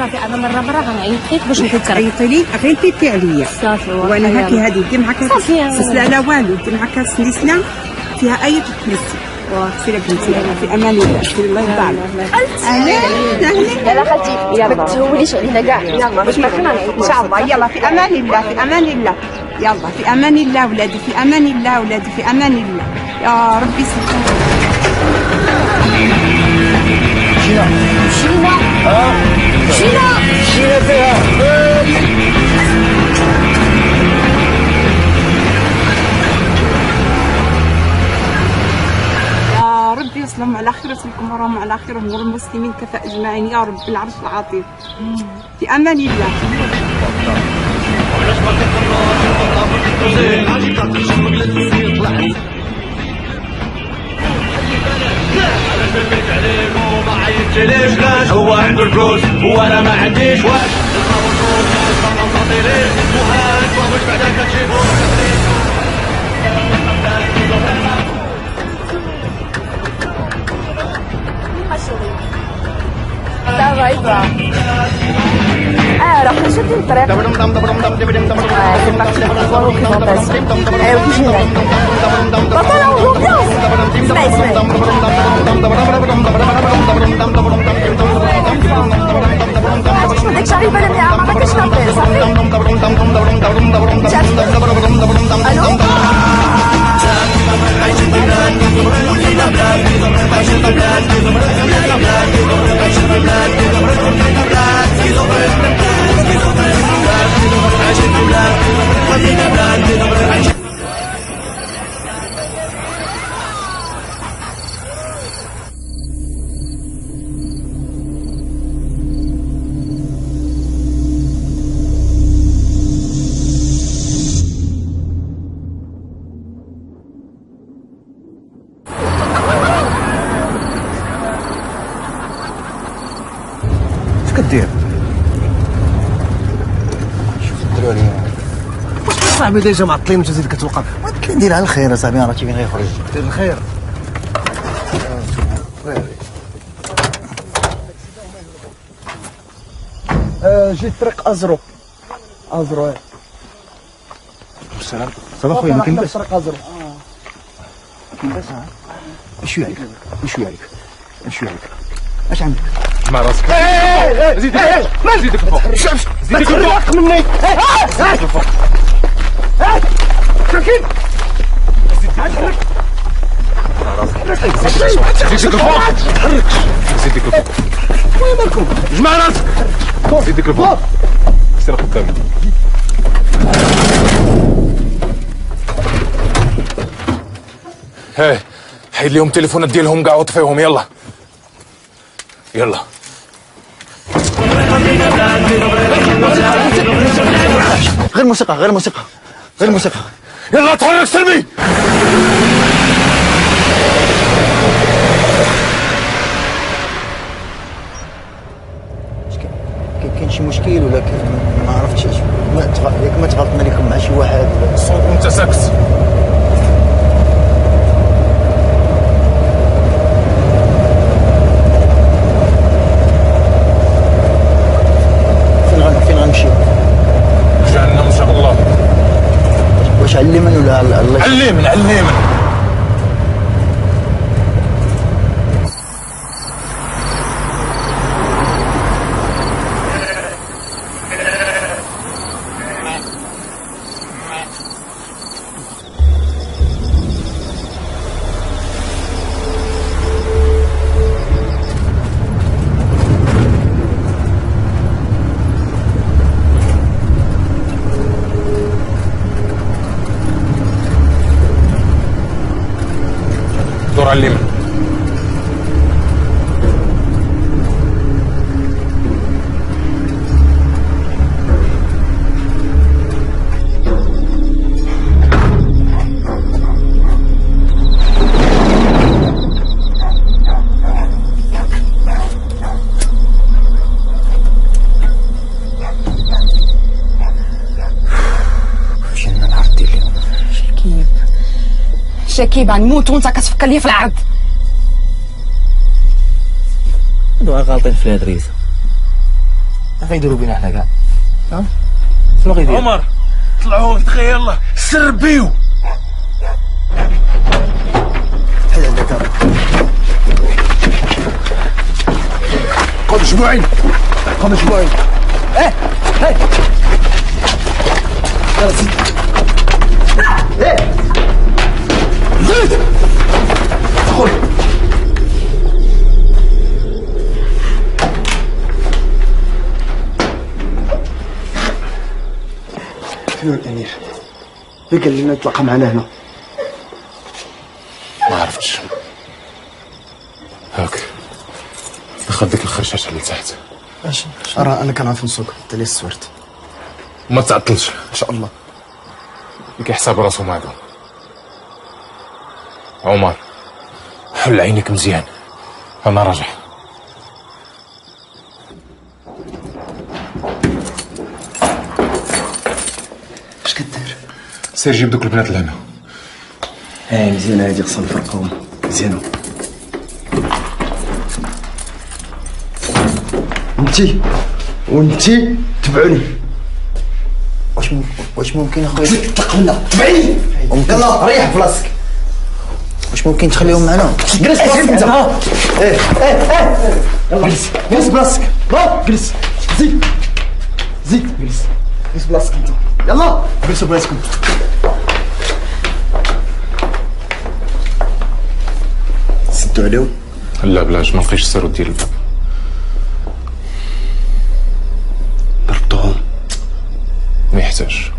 صافي انا مره غنعيط لك باش نفكرك. عيطي لي غير تيتي عليا صافي وانا هاكي هذه دي معاك صافي سلسله لا والو دي معاك سلسله فيها ايه تتنسي سيري بنتي في امان الله سيري الله يرضى عليك. اهلا يلا خالتي ما تهوليش علينا كاع يلا باش ما فينا نعيط ان شاء الله. يلا في امان الله في امان الله. يلا في امان الله ولادي في امان الله ولادي في امان الله يا ربي يسلمك. مشينا فيها. يا ربي يسلم على خيرتكم وراهم على خيرهم والمسلمين كفى اجمعين يا رب بالعرش العظيم. في امان الله. هو عنده الفلوس وانا ما عنديش واش ما نطيريش وهاك واش بعدا كتجيبو دابا يبا راه شدي الطريق كما كتبت الفوق كيف نطيس ايوا كيجي هناك بطلة ونوبيوس. اسمعي ديك شعري بلا مياه ما كاينش نطيس صافي. الو اش كدير؟ شوف الدراري واش صاحبي ديجا معطلين وانت زيد كتوقف. كندير على الخير اصاحبي راه تيبين غيخرج. دير الخير. جيت طريق ازرو السلام صباح خويا ما كاين طريق ازرو شويه عليك اش عندك؟ مع راسك. زيدك الفوق. زيدك الفوق مني. زيدك الفوق. ساكن. زيدك الفوق. زيدك الفوق. وين مالكم؟ جمع راسك. زيدك الفوق. سير قدامي. حيد ليهم التليفونات ديالهم كاع وطفيهم. يلا غير موسيقى يلا تحرك سلمي. كاين شي مشكل ولا ما عرفتش ياك ما تغلطنا لكم مع شي واحد صوب وانت ساكس. فين غنمشيو؟ جهنم ان شاء الله. واش علمن ولا الله؟ علمن. دور على اليمين. مشينا العرض ديال اليوم. شكيب غنموت وانت كتفكر لي في العرض. هادو غالطين في الادريس. غيديروا بينا حنا كاع ها شنو غيديروا؟ عمر طلعوا تخيل الله سربيو بحال هكاك قوم مجموعين هاي يلا زيد زيد خويا شنو الامير؟ قال لنا يتلاقى معنا هنا. ما عرفتش. هاك دخل ديك الخرشاشه اللي تحت. اش راه انا كنعرف نسوق انت اللي سورت. وما تعطلش ان شاء الله. اللي كيحسب راسو معدو. عمر حل عينيك مزيان انا راجع. اش كدير؟ سير جيب دوك البنات لهنا. مزيانه هادي خصنا نفرقوهم مزيانه. وانتي تبعوني. واش ممكن اخويا تقبلنا تبعيني يلا ريح بلاصتك. واش ممكن تخليهم معنا؟ جلس انت. يلا جلس بلاصتك. جلس زيد جلس بلاصتك انت. يلا جلسوا بلاصتكم. سدوا عليهم. لا بلاش ما نقيش السرود ديال الباب. ضربتوهم. ما يحتاج.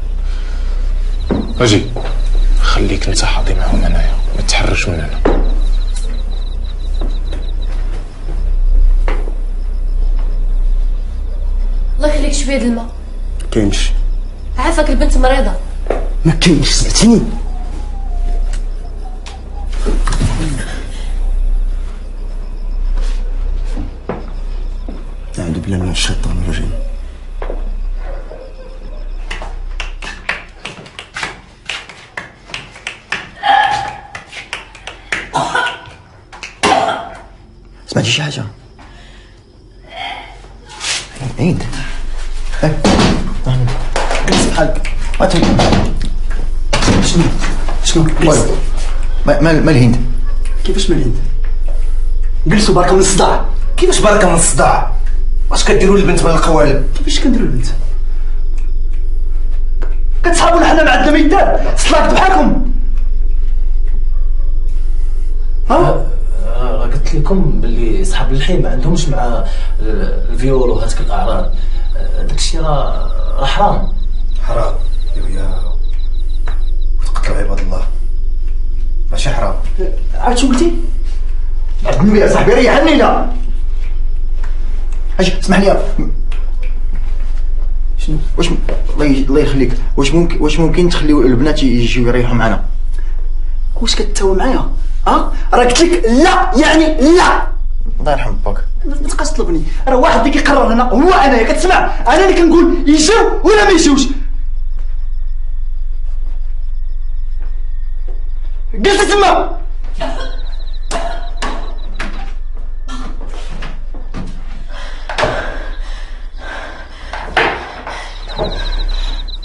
اجي خليك انت حاضي معاهم هنايا ما تحرش من هنا. الله يخليك شويه د الماء. كاينش. عافاك البنت مريضه. ما كاينش سمعتيني. أعوذ بالله من الشيطان الرجيم. سمعتي شي حاجة؟ عيد. جلس بحالك. ما تهيك. شنو؟ جلس. ما الهند؟ كيفاش ما الهند؟ جلسوا بركة من الصداع. كيفاش بركة من الصداع؟ واش كديروا للبنت من القوالب؟ كيفاش كنديروا للبنت؟ كتسحبونا حنا ما عندنا ما يدار، صلاك بحالكم. ها؟ راه قلت لكم باللي صحاب الحي ما عندهمش مع الفيول وهاتك الاعراض. داكشي راه حرام. حرام يا وتقتلوا عباد الله. ماشي حرام. عاد شو قلتي؟ عبد النبي يا صاحبي ريحني. لا اجي اسمح لي. شنو واش الله يخليك واش ممكن تخليو البنات يجيو يريحوا معنا؟ واش كتساوي معايا؟ راه قلت لك لا يعني لا. الله يرحم باك. ما تبقاش تطلبني. راه واحد اللي كيقرر هنا هو انايا. كتسمع انا اللي كنقول يجيو ولا ما يجيوش. جلس تما.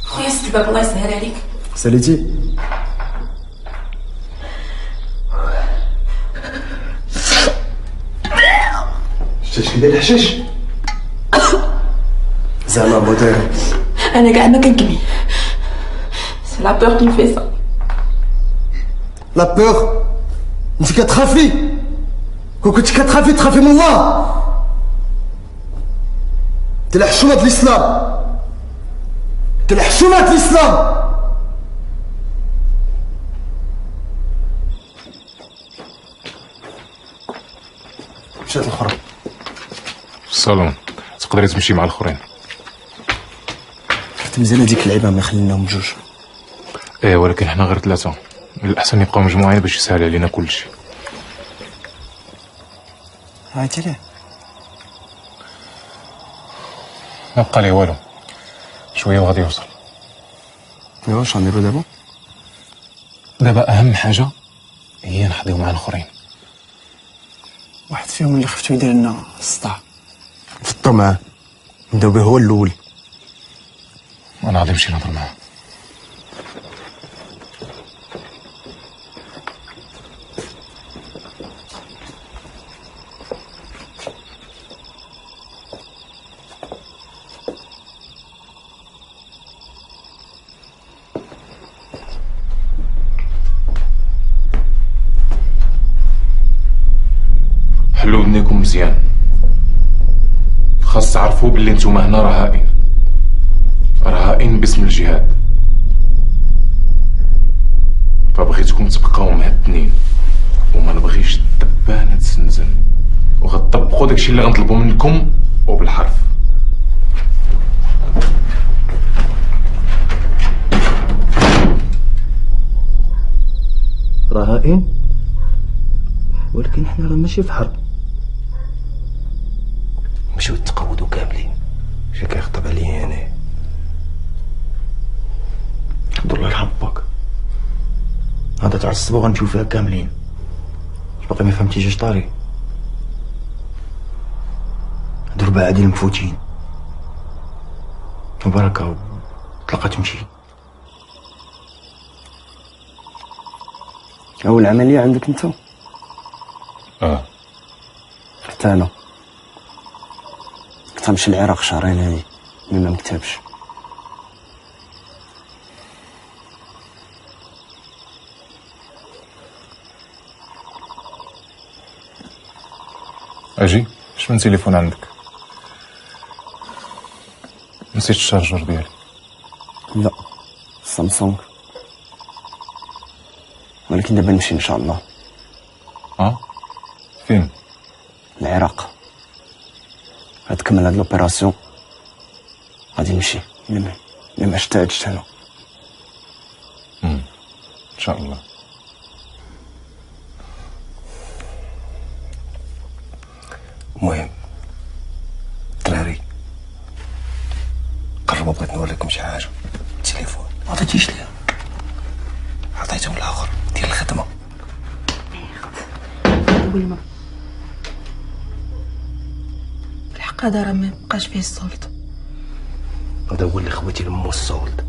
خويا سد الباب الله يسهل عليك. ساليتي؟ شتي كدير الحشيش؟ زعما بودير. انا كاع ما كنكمي. سي لا بور كي في سا. لا بور؟ انت كتخافي؟ كون كنت كتخافي تخافي من الله. انت الحشومة د الاسلام. انت الحشومة د الاسلام. مشات الاخرى في الصالون تقدري تمشي مع الاخرين. حتى مزيانة ديك اللعيبة ما خليناهم بجوج. ولكن حنا غير ثلاثة. من الأحسن يبقاو مجموعين باش يسهل علينا كلشي. عيطتي ليه؟ ما بقى ليه والو. شوية وغادي يوصل. ايوا واش غنديرو دابا؟ دابا أهم حاجة هي نحضيو مع الآخرين. واحد فيهم اللي خفتو يدير لنا الصداع. نفطرو معاه. نداو به هو الاول. انا غادي نمشي نهضر معاه. حلو ودنيكم مزيان، خاص تعرفوا باللي نتوما هنا رهائن باسم الجهاد، فبغيتكم تبقاو مهدنين وما نبغيش الدبانه تسنزن، وغتطبقوا داكشي اللي غنطلبوا منكم وبالحرف. رهائن؟ ولكن حنا راه ماشي في حرب. نمشيو نتقودوا كاملين. شي كيخطب عليا انا. الله يرحم باك. هذا تاع الصبا غنمشيو فيها كاملين. باقي ما فهمتيش اش طاري. هادو 4 عادين مفوتين. وبركة طلقة تمشي. أول عملية عندك أنت؟ حتى أنا كنت غنمشي للعراق شهرين هادي ملي ما مكتبش. اجي اش من تليفون عندك؟ نسيت الشارجر ديالي. لا سامسونج، ولكن دابا نمشي ان شاء الله. فين؟ العراق. غتكمل هاد لوبيراسيون غادي نمشي الا ما اشتاجت انا. ان شاء الله. المهم دراري قربوا، بغيت نوريكم شي حاجه. التليفون ما عطيتيش ليا، عطيته الاخر ديال الخدمه. ولما الحق هذا راه ما بقاش فيه السلطة. هذا هو اللي خواتي لمو الصولد.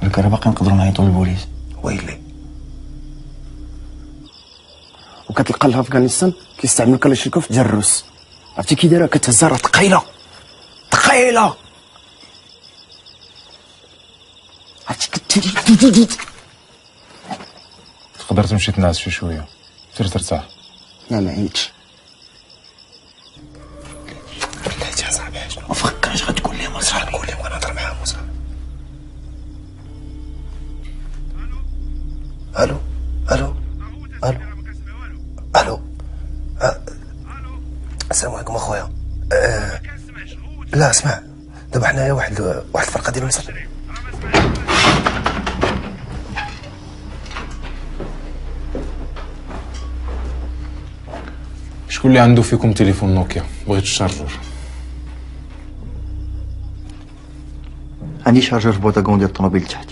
ولكن راه باقي نقدروا نعيطوا للبوليس. ويلي وكتلقى في افغانستان كيستعملوا كلاشينكوف ديال الروس. عرفتي كي دايره؟ كتهزها راه ثقيله ثقيله. عرفتي تقدر تمشي تنعس شي شويه، سير ترتاح. لا ما عييتش. بلاتي يا صاحبي ما فكرش غتقول لي مصرا، نقول لهم غنهضر معاهم مصرا. الو الو الو الو. السلام عليكم اخويا. لا اسمع، دابا حنايا واحد الفرقه ديال مصر. شكون اللي عنده فيكم تليفون نوكيا؟ بغيت الشارجر. عندي شارجر في بوطاكون ديال الطوموبيل تحت.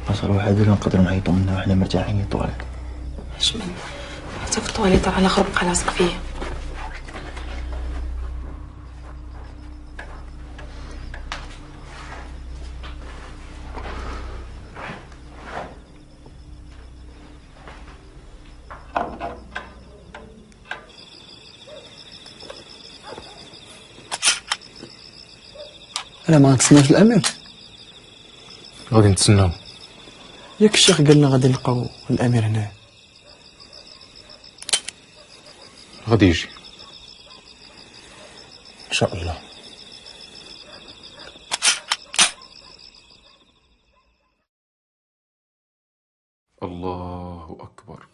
بصر واحد اللي نقدروا نعيطوا منه وحنا مرتاحين للطواليت. اش من حتى في الطواليت راه الاخر بقى لاصق فيه. لا ما غنتسناوش الامير. غادي نتسناو. ياك الشيخ قال لنا غادي نلقاو الامير هنا. غادي يجي ان شاء الله. الله اكبر.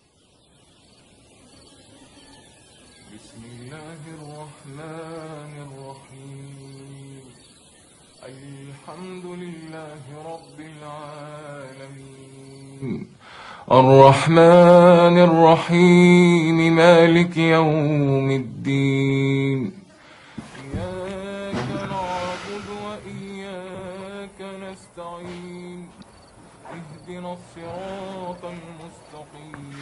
بسم الله الرحمن الرحيم. الحمد لله رب العالمين الرحمن الرحيم مالك يوم الدين إياك نعبد وإياك نستعين اهدنا الصراط المستقيم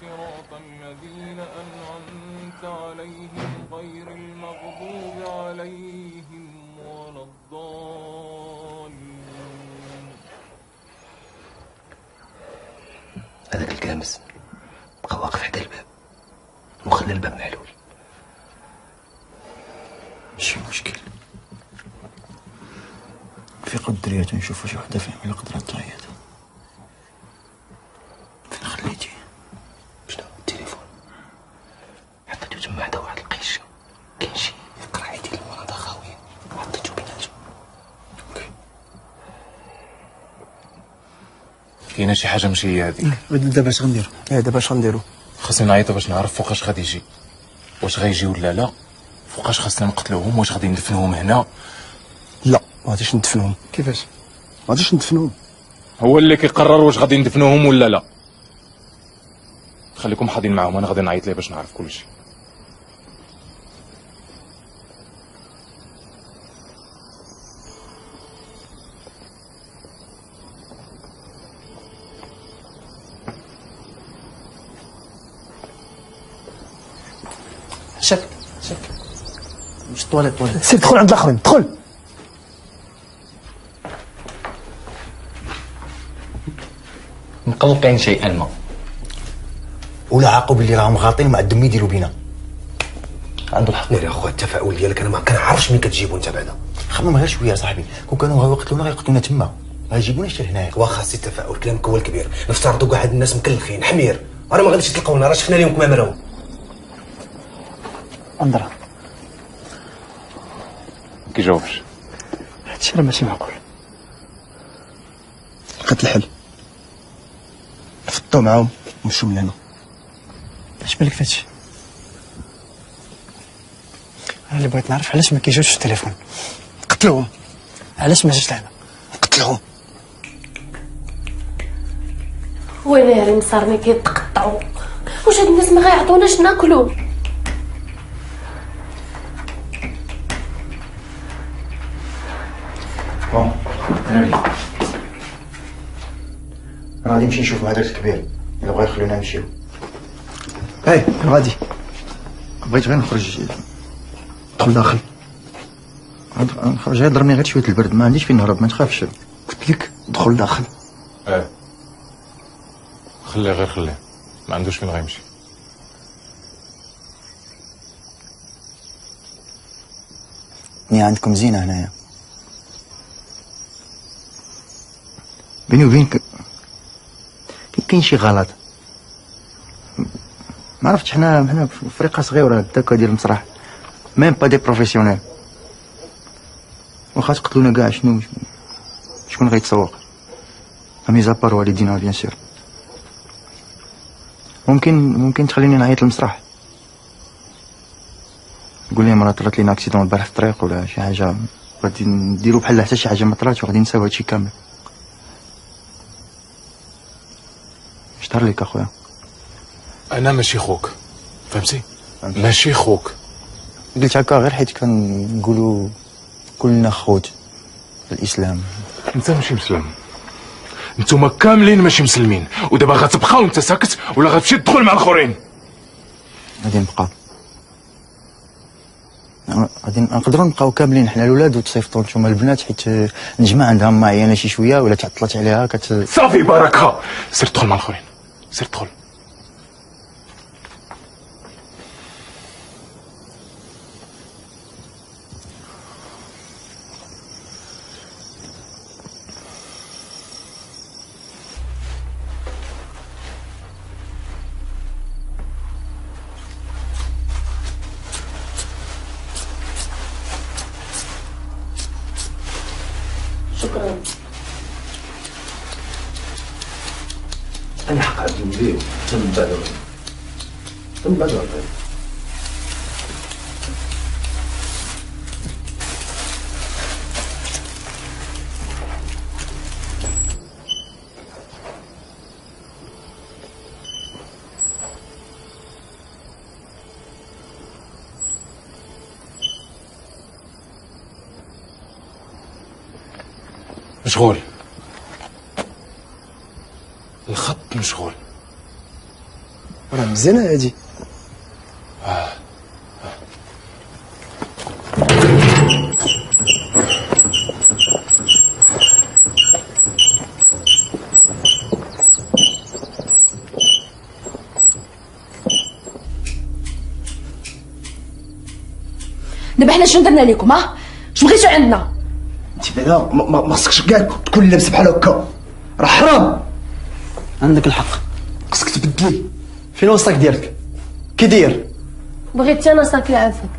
صراط الذين أنعمت عليهم غير المغضوب عليهم ولا الضالين. هذاك الكامس بقى واقف حدا الباب وخلى الباب محلول. ماشي مشكل، في قدريات نشوفوا شي وحده فيهم اللي قدرات تعيط. فين خليتيه؟ شنو التليفون حطيتو تما حدا واحد القيش، كاين شي قرعي ديال المرضى خاويين حطيتو بيناتهم. كاينه شي حاجه ماشي هي هذيك. دابا اش غنديرو؟ دابا اش غنديرو؟ خاصني نعيطو باش نعرف فوقاش غادي يجي، واش غيجي ولا لا، فوقاش خاصنا نقتلوهم، واش غادي ندفنوهم هنا. لا ما غاديش ندفنوهم. كيفاش؟ ما غاديش ندفنوهم. هو اللي كيقرر واش غادي ندفنوهم ولا لا. خليكم حاضرين معاهم، انا غادي نعيط ليه باش نعرف كلشي. شك مش طواليت سير دخل عند الاخرين، دخل. مقلقين شيئا ما، ولا عاقب اللي راهم غاطين ما عندهم يديروا بينا. عنده الحق. ناري اخويا التفاؤل ديالك انا ما كنعرفش منين كتجيبو انت بعدا. خمم غير شويه صاحبي، كون كانوا غاو يقتلونا غيقتلونا تما، ما يجيبوناش حتى لهنايا. واخا سي التفاؤل كلامك هو الكبير، نفترضوا كاع هاد الناس مكلخين حمير، راه ما غاديش تلقاونا، راه شفنا لهم كما مراو. انظر ما كيجاوبش. هادشي راه ماشي معقول. لقيت الحل، فطو معاهم ومشيو من هنا. اش بالك فهادشي؟ انا اللي بغيت نعرف علاش ما كيجيوش في التليفون. قتلوهم. علاش ما جاش لهنا؟ قتلوهم. ويلي مصارني كيتقطعوا، واش هاد الناس ما غيعطوناش ناكلو؟ بون انا غادي نمشي نشوف مع داك الكبير الا بغا يخلونا نمشيو. غادي بغيت غير نخرج، دخل داخل. نخرج غير ضربني غير شويه البرد، ما عنديش فين نهرب، ما تخافش. قلت لك دخل داخل. خليه غير خليه، ما عندوش فين غيمشي. الدنيا عندكم زينه هنايا. بيني وبينك كاين شي غلط، ما عرفتش. حنا في فريق صغيره هكاك ديال المسرح، ميم با دي بروفيسيونيل. واخا تقتلونا كاع شكون غيتسوق؟ ميزابار والدينا بيان سور. ممكن تخليني نعيط للمسرح، نقول لهم راه طرات لينا اكسيدون البارح في الطريق ولا شي حاجه، غادي نديرو بحال حتى شي حاجه ما طراتش وغادي نساو هادشي كامل. اشتهر ليك اخويا، انا ماشي خوك، فهمتي؟ ماشي خوك. قلت هكا غير حيت كنقولوا كلنا خوت في الاسلام. انت ماشي مسلم، نتوما كاملين ماشي مسلمين، ودابا غتبقى وانت ساكت ولا غتمشي تدخل مع الاخرين؟ غادي نبقى، غادي نقدروا نبقاو كاملين حنا الاولاد وتصيفطوا نتوما البنات، حيت نجمع عندها معينه شي شويه ولا تعطلت عليها صافي بركه، سير دخل مع الاخرين، سير دخل. شكرا. انا حق عبد النبي تم بعد مشغول. الخط مشغول. راه مزيانه هادي. دابا حنا شنو درنا لكم؟ ها شنو بغيتو عندنا؟ انت بعدا ما خصكش كاع تكون لابس بحال هكا، راه حرام. عندك الحق، خصك تبدلي. فين الصاك ديالك؟ كي داير؟ بغيت انا صافي عافاك.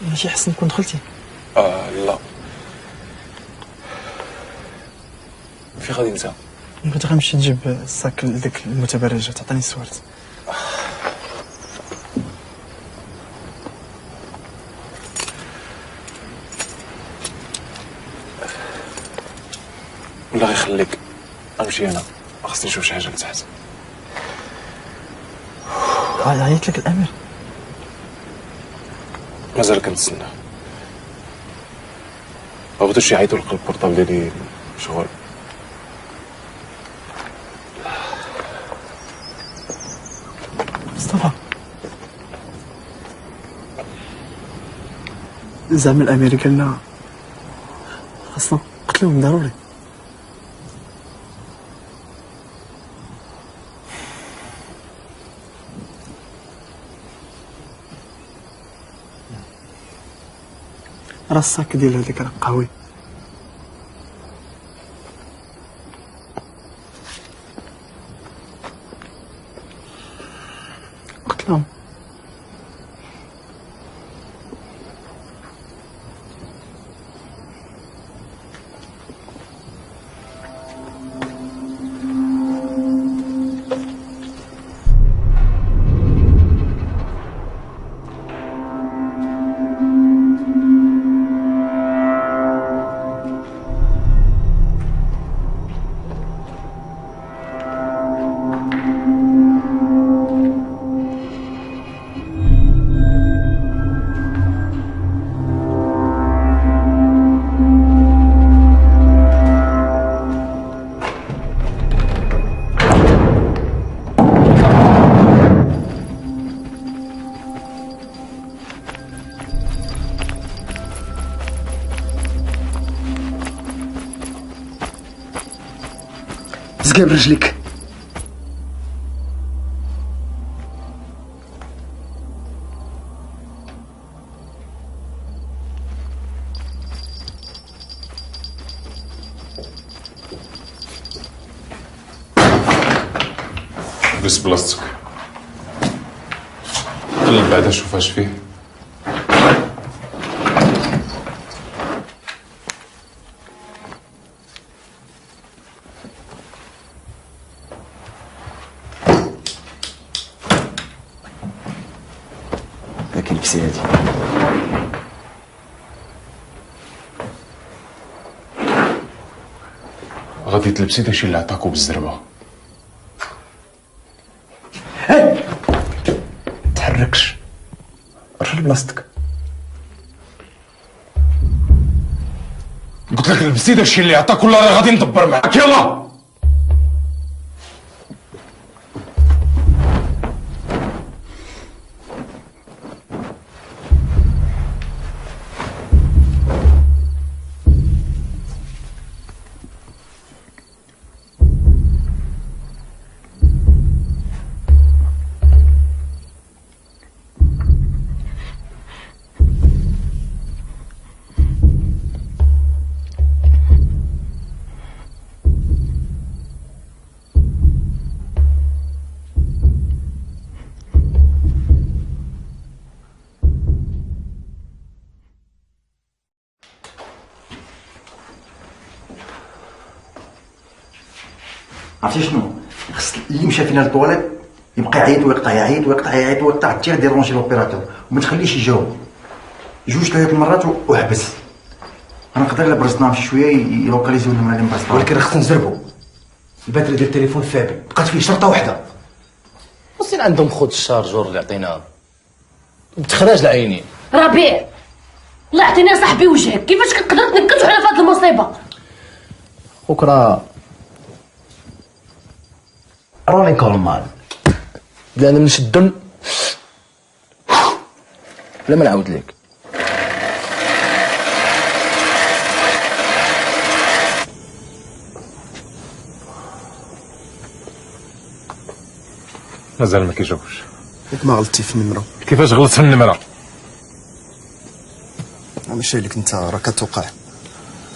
ماشي حسن كون دخلتي؟ لا. في غادي انت؟ كنت غنمشي نجيب الصاك لديك المتبرجه تعطيني السوارت. ولا غير خليك امشي انا، خصني نشوف شي حاجه لتحت. عيط لك الامير؟ مازال كنتسنى. ما بغيتوش يعيطوا لك البورطابل ديالي شغل. مصطفى، زعما الامير قالنا خاصنا نقتلوهم ضروري. راه الصاك ديال هذاك راه قوي. قتلهم. زقا برجليك. جلس بلاصتك. قلب بعدا شوف اش فيه. لكن لبسي هادي. غادي تلبسي داكشي اللي عطاكو بالزربه. تحركش، رجع لبلاصتك. قلت لك لبسي داكشي اللي عطاك ولا راه غادي ندبر معاك. يلا. عرفتي شنو؟ خص اللي مشى فينا للطواليت يبقى يعيط ويقطع، يعيط ويقطع، يعيط ويقطع حتى ديرونجي لوبيراتور وما تخليش يجاوب. جوج ثلاث مرات وحبس. انا نقدر الا برزت نمشي شويه يلوكاليزيو لنا اللي مبرز، ولكن راه خصنا نزربو. الباتري ديال التليفون فابل، بقات فيه شرطه واحده. وسين عندهم خود الشارجور اللي عطيناه. بتخراج العينين. ربيع الله يعطيني صاحبي وجهك، كيفاش كتقدر تنكدوا على فهاد المصيبه؟ خوك راني كورمال بلا من شدن بلا ما نعاود لك. مازال ما كيجاوبش. ياك ما غلطتي في النمره؟ كيفاش غلطت في النمره؟ ماشي لك انت راه كتوقع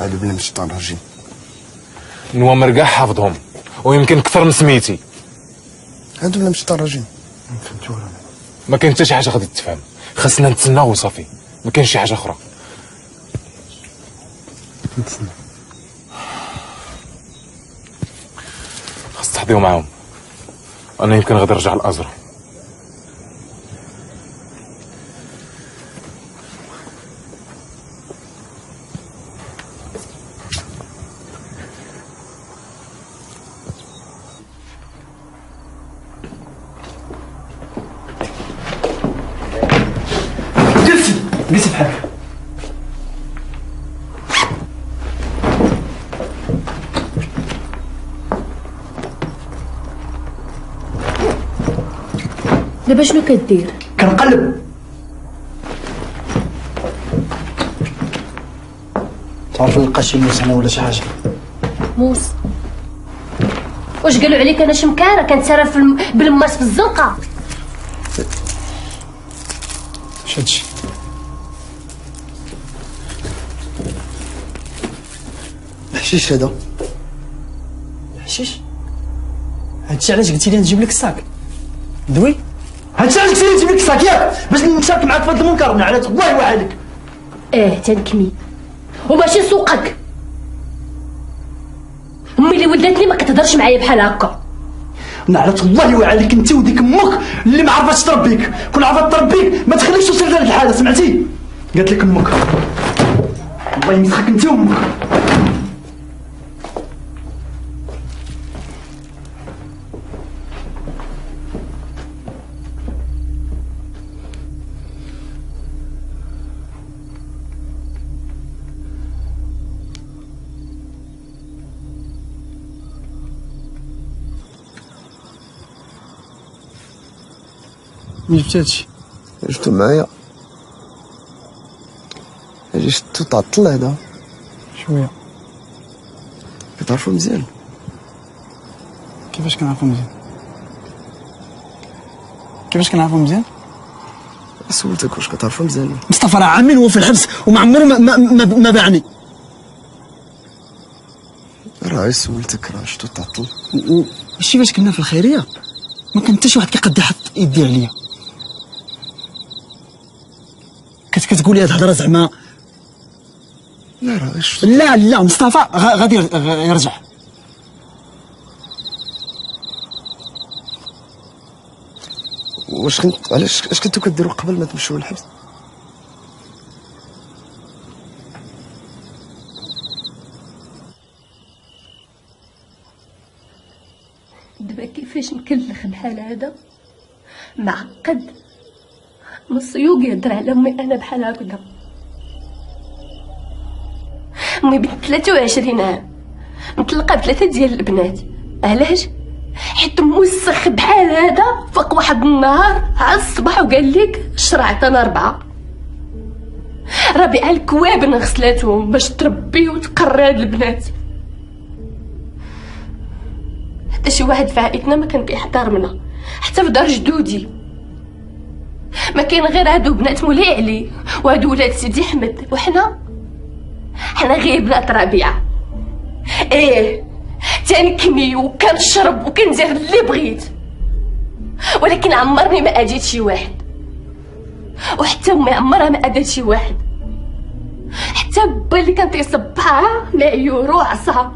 هادو بلا من الشيطان الرجيم. نوامر كاع حافظهم ويمكن اكثر من سميتي. هادو بلا من الشيطان الرجيم. ما كاين حتى شي حاجه غادي تفهم، خاصنا نتسناو وصافي، ما كاين شي حاجه اخرى. نتسنى. خاص تحضيو معاهم، انا يمكن غادي نرجع لازرا. جلسي بحالك. دابا شنو كدير؟ كنقلب. تعرف نلقى شي موس هنا ولا شي حاجه؟ موس؟ واش قالوا عليك انا شمكاره كنتسرى بالماس في الزنقه؟ اش هادشي؟ الحشيش هذا. الحشيش؟ هادشي علاش قلتي لي نجيب لك الساك؟ دوي؟ هادشي علاش قلتي لي نجيب لك الساك ياك باش نشارك معاك في هاد المنكر، نعلات الله يوعدك. تنكمي وماشي سوقك. امي اللي ولدتني ما كتهضرش معايا بحال هكا. نعلات الله يوعدك انت وديك امك اللي ما عرفتش تربيك، كون عرفت تربيك ما تخليكش توصل لهاد الحاله، سمعتي؟ قالت لك امك الله يمسخك انت وامك. مين جبت هادشي؟ جبتو معايا. اجي شتو تعطل هذا شويه. كتعرفو مزيان. كيفاش كنعرفو مزيان؟ كيفاش كنعرفو مزيان؟ سولتك واش كتعرفو مزيان. مصطفى راه عامين هو في الحبس وما عمرو ما باعني. راه سولتك راه شتو تعطل. ماشي فاش كنا في الخيريه ما كان حتى شي واحد كيقد يحط يدي عليا. كتقولي هاد الهضره زعما. لا راه لا مصطفى غادي يرجع. واش علاش اش كنتو كديروا قبل ما تمشيو للحبس؟ دابا كيفاش مكلخ بحال هذا معقد مصيوق يهضر على امي انا بحال هكذا. امي بنت 23 عام مطلقه ب3 ديال البنات. علاش؟ حيت موسخ بحال هذا فوق واحد النهار على الصباح وقال لك شرعت انا 4 ربيعه الكوابن غسلاتهم باش تربي وتقري هاد البنات. حتى شي واحد في عائلتنا ما كان كيحترمنا، حتى في دار جدودي ما كاين غير هادو بنات مولاي علي وهادو ولاد سيدي احمد، وحنا غير بنات ربيعه. تنكني وكنشرب وكندير اللي بغيت، ولكن عمرني ما اذيت شي واحد، وحتى امي عمرها ما اذات شي واحد، حتى با اللي كان تيصبعها معيورو عصا.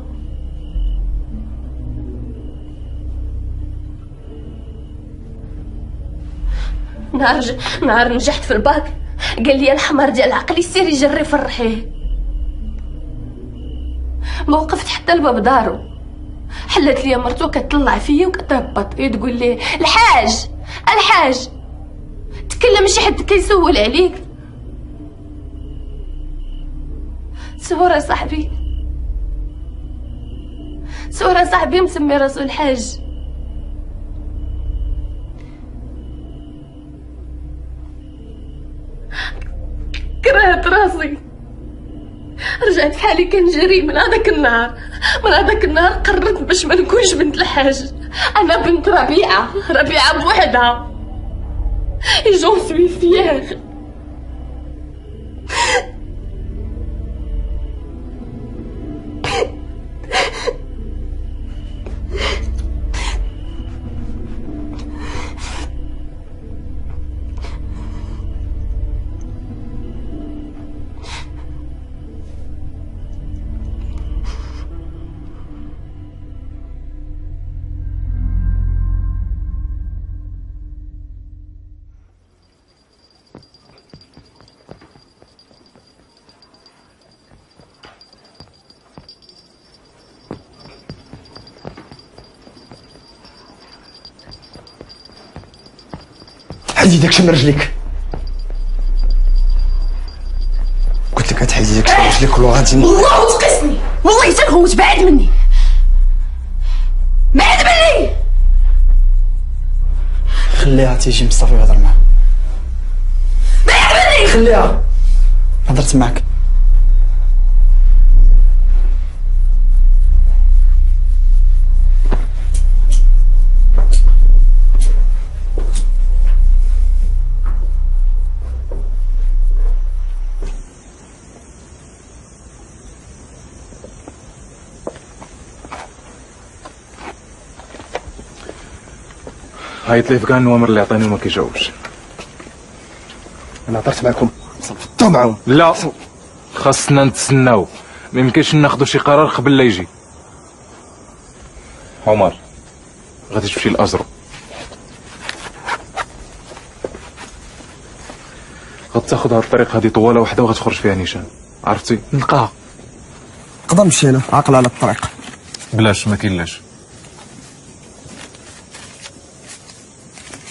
نهار نجحت في الباك قال لي الحمار ديال عقلي سيري جري فرحيه. ما وقفت حتى لباب دارو، حلت لي مرتو كتطلع فيا وكتهبط تقول لي الحاج تكلم شي حد كيسول عليك. سهورة صاحبي، سهورة صاحبي مسمي راسو الحاج. كرهت راسي، رجعت حالي كنجري من هذاك النهار. من هذاك النهار قررت باش ما نكونش بنت الحاج، انا بنت ربيعه، ربيعه بوحدها. Et j'en suis fière. حيدي داكشي من رجليك. قلت لك تحيدي داكشي من رجليك ولا غادي والله تقسني، والله تنغوت. بعد مني، بعد مني. خليها تيجي مصطفى يهضر معها. بعد مني، خليها. هضرت معاك. عيط ليه في كاع النوامر اللي عطاني وما كيجاوبش. انا هضرت معاكم صفطوا معاهم. لا، خاصنا نتسناو، ما يمكنش ناخذوا شي قرار قبل لا يجي. عمر غادي تمشي لازرو، غتاخذ هاد الطريق هادي طواله وحده وغتخرج فيها نيشان، عرفتي؟ نلقاها. نقدر نمشي انا عاقل على الطريق. بلاش، ما كاينلاش.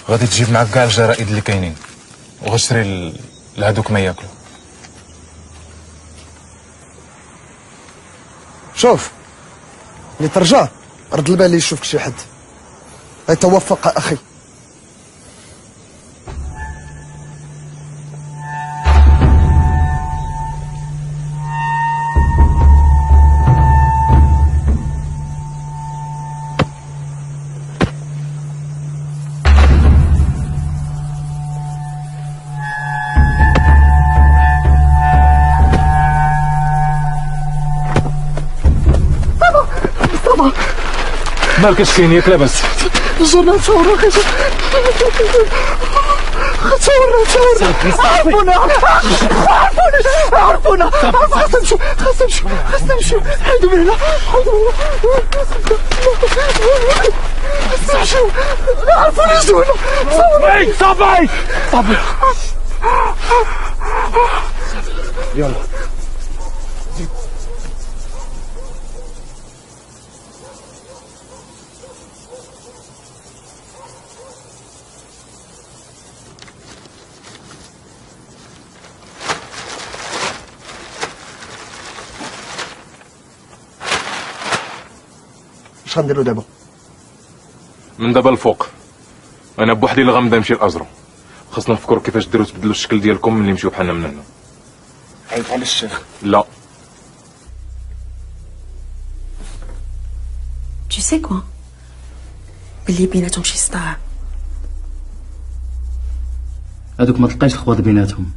غادي تجيب معاك كاع الجرائد اللي كاينين وغتشري لهادوك ما ياكلوا. شوف اللي ترجاه رد البال اللي يشوفك شي حد. يتوفق اخي. مالك اش كاين ياك لاباس؟ زرنا تصوروا تصورنا عرفونا عرفونا خاصنا نمشيو خاصنا نمشيو حيدوا من هنا خاصنا نمشيو عرفونا جدونا صافي صافي يلا اش غنديرو دابا؟ من دابا الفوق انا بوحدي اللي غنبدا نمشي لازرو. خاصنا نفكروا كيفاش ديروا تبدلوا الشكل ديالكم ملي نمشيو بحالنا من هنا. عيط على الشيخ. لا. Tu sais quoi؟ باللي بيناتهم شي صداع. هادوك ما تلقايش الخواض بيناتهم.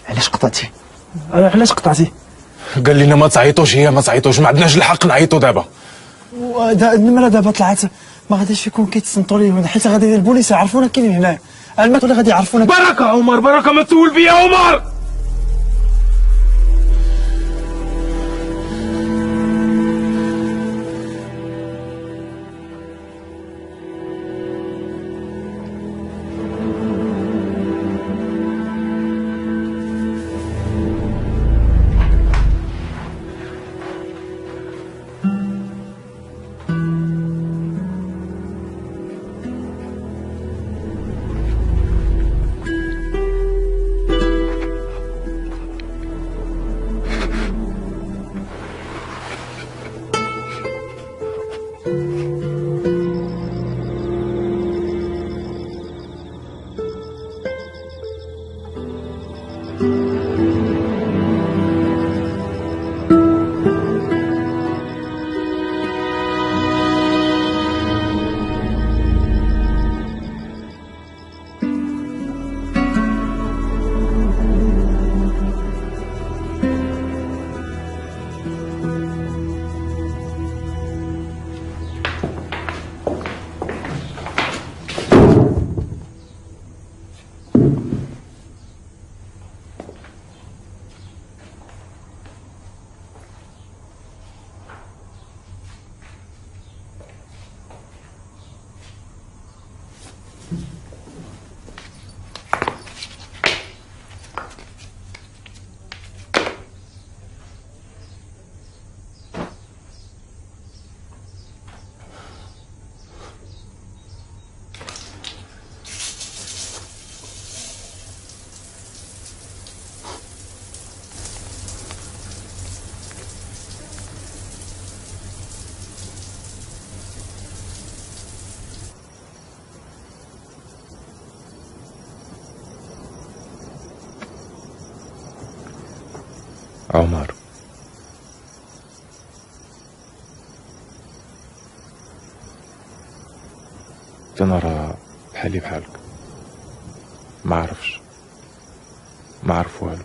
علاش قطعتي؟ علاش قطعتي؟ قال لنا ما تعيطوش، هي ما تعيطوش، ما عندناش الحق نعيطوا دابا. النمرة دابا طلعت ما غاديش يكون كيتصنتوا ليه، حيت غادي البوليس يعرفونا كاينين هنا، المات ولا غادي يعرفونا. بركه عمر، بركه ما تسول بيا عمر. عمر، انا راه بحالي بحالك، ما عارف والو.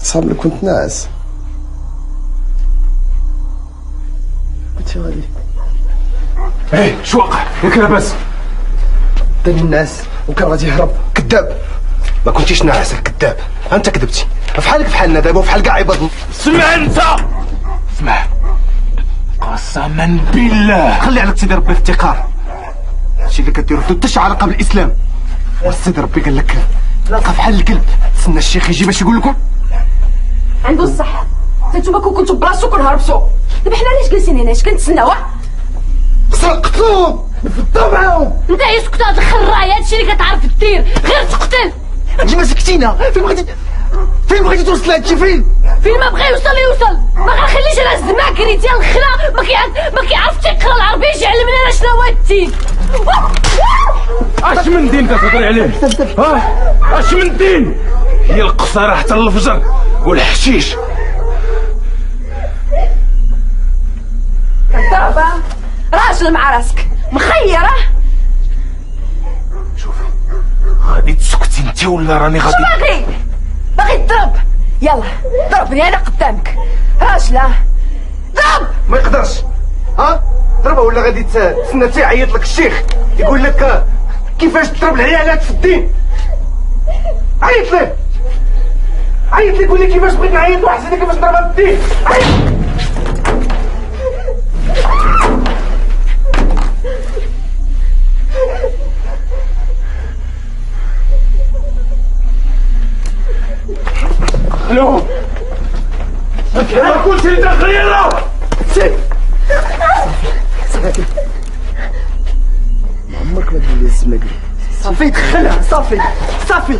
صعب لي كنت ناعس، كنت غادي. ايه شو وقع؟ ياك لاباس؟ داني ناعس وكان غادي يهرب. كذاب، ما كنتيش ناعس كذاب، انت كذبتي. فحالك بحالنا دابا وفحال كاع عباد. اسمع انت، اسمع قسما بالله خلي عليك سيدي ربي الافتقار. هادشي اللي كديرو حتى شي علاقه بالاسلام. والسيدي ربي قال لك بقى بحال الكلب تسنى الشيخ يجي باش يقول لكم. عنده الصح، نتوما كنتو براسو كنهربتو، دابا حنا علاش جالسين هنا؟ اش كنتسناو؟ سرقتوهم، نفضوا معاهم. انت اسكت هاد الخرايه، هادشي اللي كتعرف دير، غير تقتل. ديما سكتينا، فين بغيتي توصل هادشي؟ فين ما بغى يوصل، ما غنخليش انا الزمان كريتي الخلا ما كيعرفش يقرا العربي يجي يعلمنا انا شنو هو الدين. اش من دين كتهضري عليه؟ اش من دين؟ هي القصارى حتى الفجر والحشيش. كذابة، راجل مع راسك مخيرة. شوفي غادي تسكتي انت ولا راني غادي. شو باغي تضرب؟ يلا ضربني انا قدامك، راجلة ضرب. ما يقدرش. ضربه ولا غادي تسنى تيعيط لك الشيخ يقول لك كيفاش تضرب العيالات في الدين. عيط ليه قول لي كيفاش بغيت نعيط واحد كيفاش نضربها في الدين. عيط. لهم كل شيء تقريره. ما عمرك ما تقول لي الزماقلي. صافي دخلها، صافي صافي.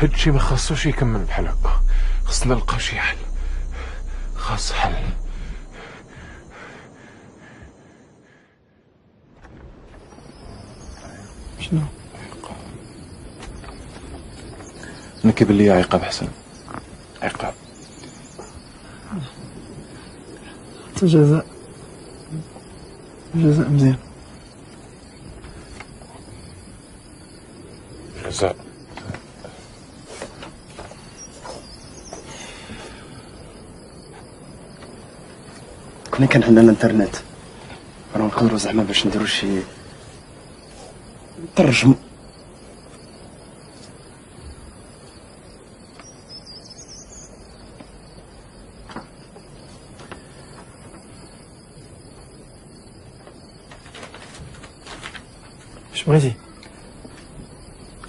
هادشي ما خاصوش يكمل بحال هكا، خصنا نلقاو شي حل، خاص حل. شنو؟ انا كيبان لي عقاب حسن، عقاب. جزاء مزيان. جزاء. كنا كان عندنا الانترنت راه نقدروا زعما باش نديروا شي نترجموا. اش بغيتي؟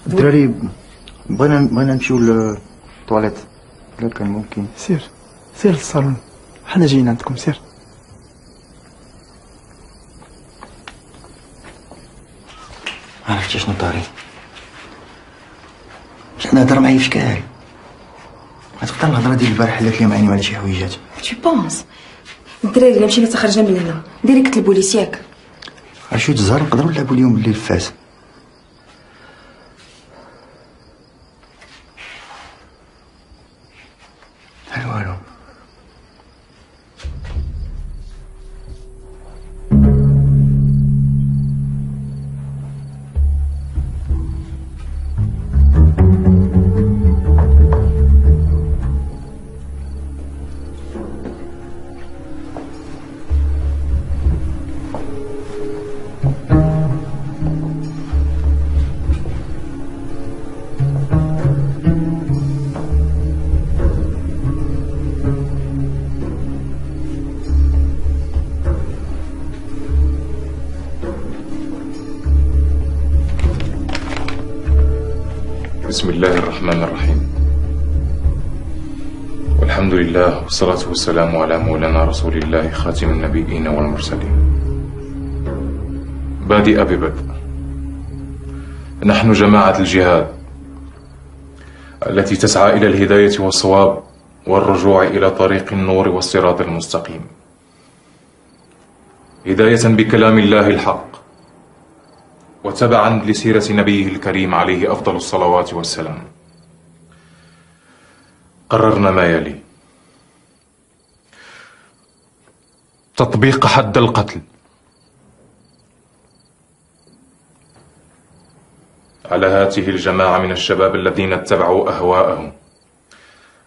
الدراري بغينا نمشيو للطواليت، الا كان ممكن. سير للصالون، حنا جايين عندكم. سير. عرفتي شنو طاري؟ جيت نهضر معايا في كاع غتبقى الهضره ديال البارح اللي كلي معاني على شي حويجات. Tu penses الدراري الا مشينا تخرجنا من هنا ديريكت البوليس ياك؟ شويه الزهر نقدروا نلعبوا اليوم الليل فاس. والو بسم الله الرحمن الرحيم، والحمد لله والصلاة والسلام على مولانا رسول الله خاتم النبيين والمرسلين. بادئ ببدء، نحن جماعة الجهاد التي تسعى إلى الهداية والصواب والرجوع إلى طريق النور والصراط المستقيم، هداية بكلام الله الحق وتبعا لسيرة نبيه الكريم عليه أفضل الصلوات والسلام. قررنا ما يلي: تطبيق حد القتل على هذه الجماعة من الشباب الذين اتبعوا أهواءهم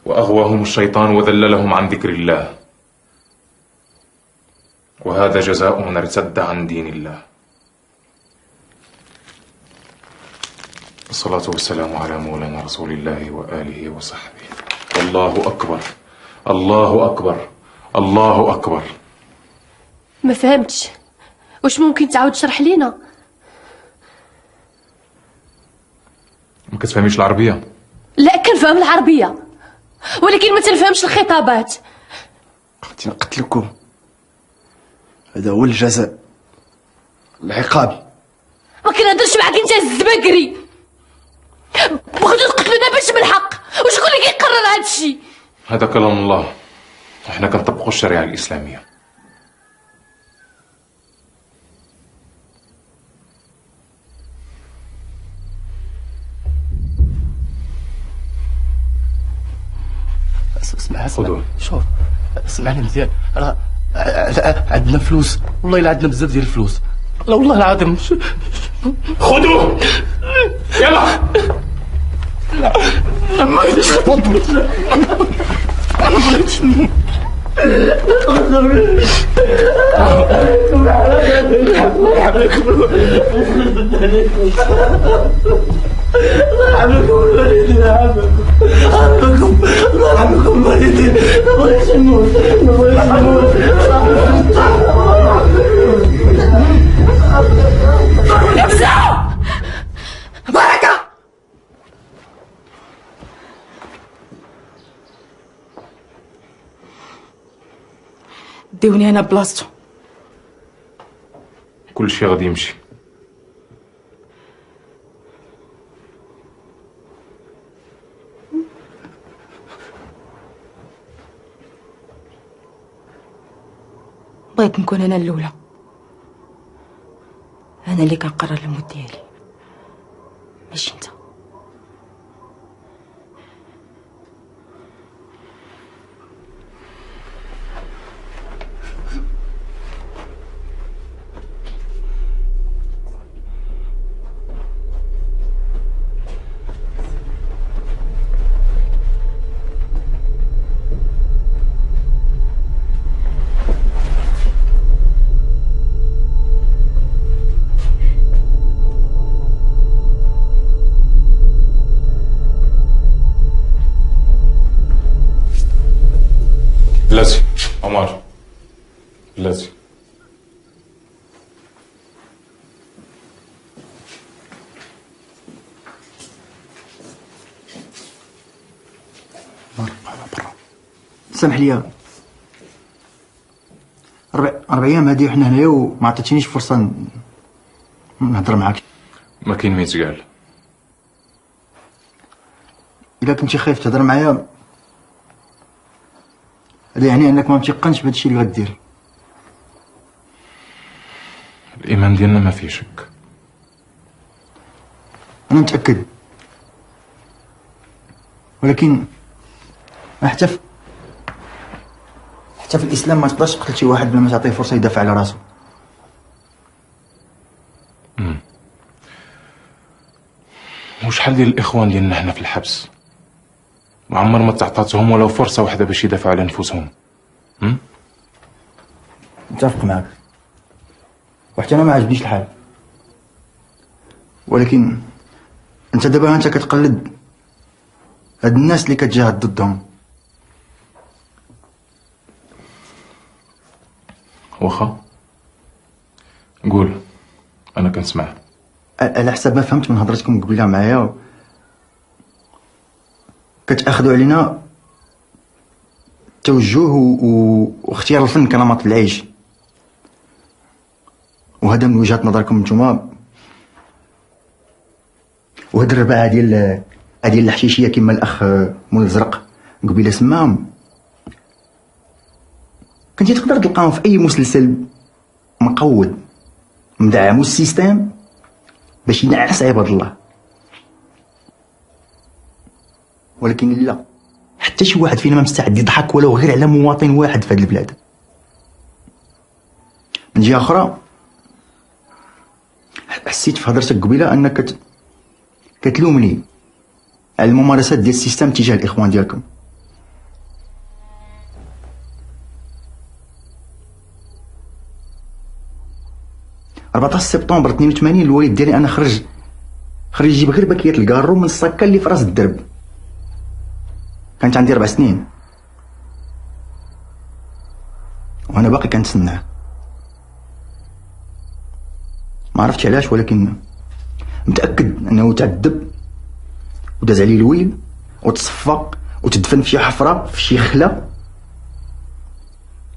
وأغواهم الشيطان وذللهم عن ذكر الله، وهذا جزاء من ارتد عن دين الله. الصلاة والسلام على مولانا رسول الله وآله وصحبه. الله أكبر، الله أكبر، الله أكبر. ما فهمتش، واش ممكن تعاود تشرح لينا؟ ما كتفهميش العربية؟ لا كنفهم العربية ولكن ما تنفهمش الخطابات. غادي نقتلكم، هذا هو الجزاء، العقاب. ما كنهضرش معاك انت الزباقري، بغيتو تقتلونا باش بالحق، وشكون اللي كيقرر هذا الشيء؟ هذا كلام الله، احنا كنطبقوا الشريعة الإسلامية. اسمع شوف، اسمعني مزيان، راه عندنا فلوس، والله الا عندنا بزاف ديال الفلوس، لا والله العظيم. خذوه يلا. لا ما بغيتش نفضل، ما بغيتش. ديوني انا بلاصتو. كل شيء غادي يمشي. بغيت نكون انا الاولى، انا اللي كنقرر الموت ديالي ماشي انت. بلاتي عمر، بلاتي. سامح لي، 4 أيام هادي وحنا هنايا وما عطيتينيش فرصة نهضر معاك. ما كاين ما يتقال. إلا كنتي خايف تهضر معايا هذا يعني انك ما متيقنش بهادشي اللي غدير. الايمان ديالنا ما فيه شك. انا متاكد، ولكن حتى في الاسلام ما تقدرش تقتل شي واحد بلا ما تعطيه فرصه يدافع على راسو. وشحال ديال الاخوان ديالنا حنا في الحبس ما عمر ما تعطاتهم ولو فرصه واحده باش يدافعوا على نفوسهم. متفق معك، وحتى انا ما عجبنيش الحال، ولكن انت دابا انت كتقلد هاد الناس اللي كتجاهد ضدهم. واخا قول، انا كنسمع. على حسب ما فهمت من هضرتكم قبيله معايا كتاخذوا علينا توجه واختيار الفن كنمط العيش، وهذا من وجهة نظركم نتوما. وهاد الرباعه ديال الحشيشيه كما الاخ مول الزرق قبيله سماهم، كنتي تقدر تلقاهم في اي مسلسل مقود مدعمو السيستم باش ينعس عباد الله. ولكن لا، حتى شي واحد فينا ما مستعد يضحك ولو غير على مواطن واحد في هذه البلاد. من جهه اخرى حسيت في هضرتك قبيله انك كتلومني على الممارسات ديال السيستم تجاه الاخوان ديالكم. ، 14 سبتمبر 82 الوالد ديالي انا خرج يجيب غير باكيات الكارو من الصكه اللي في راس الدرب. كانت عندي 4 سنين وانا باقي كنتسناه. ما عرفتش علاش، ولكن متاكد انه تعذب وداز عليه الويل وتصفى وتدفن في شي حفره في شي خلا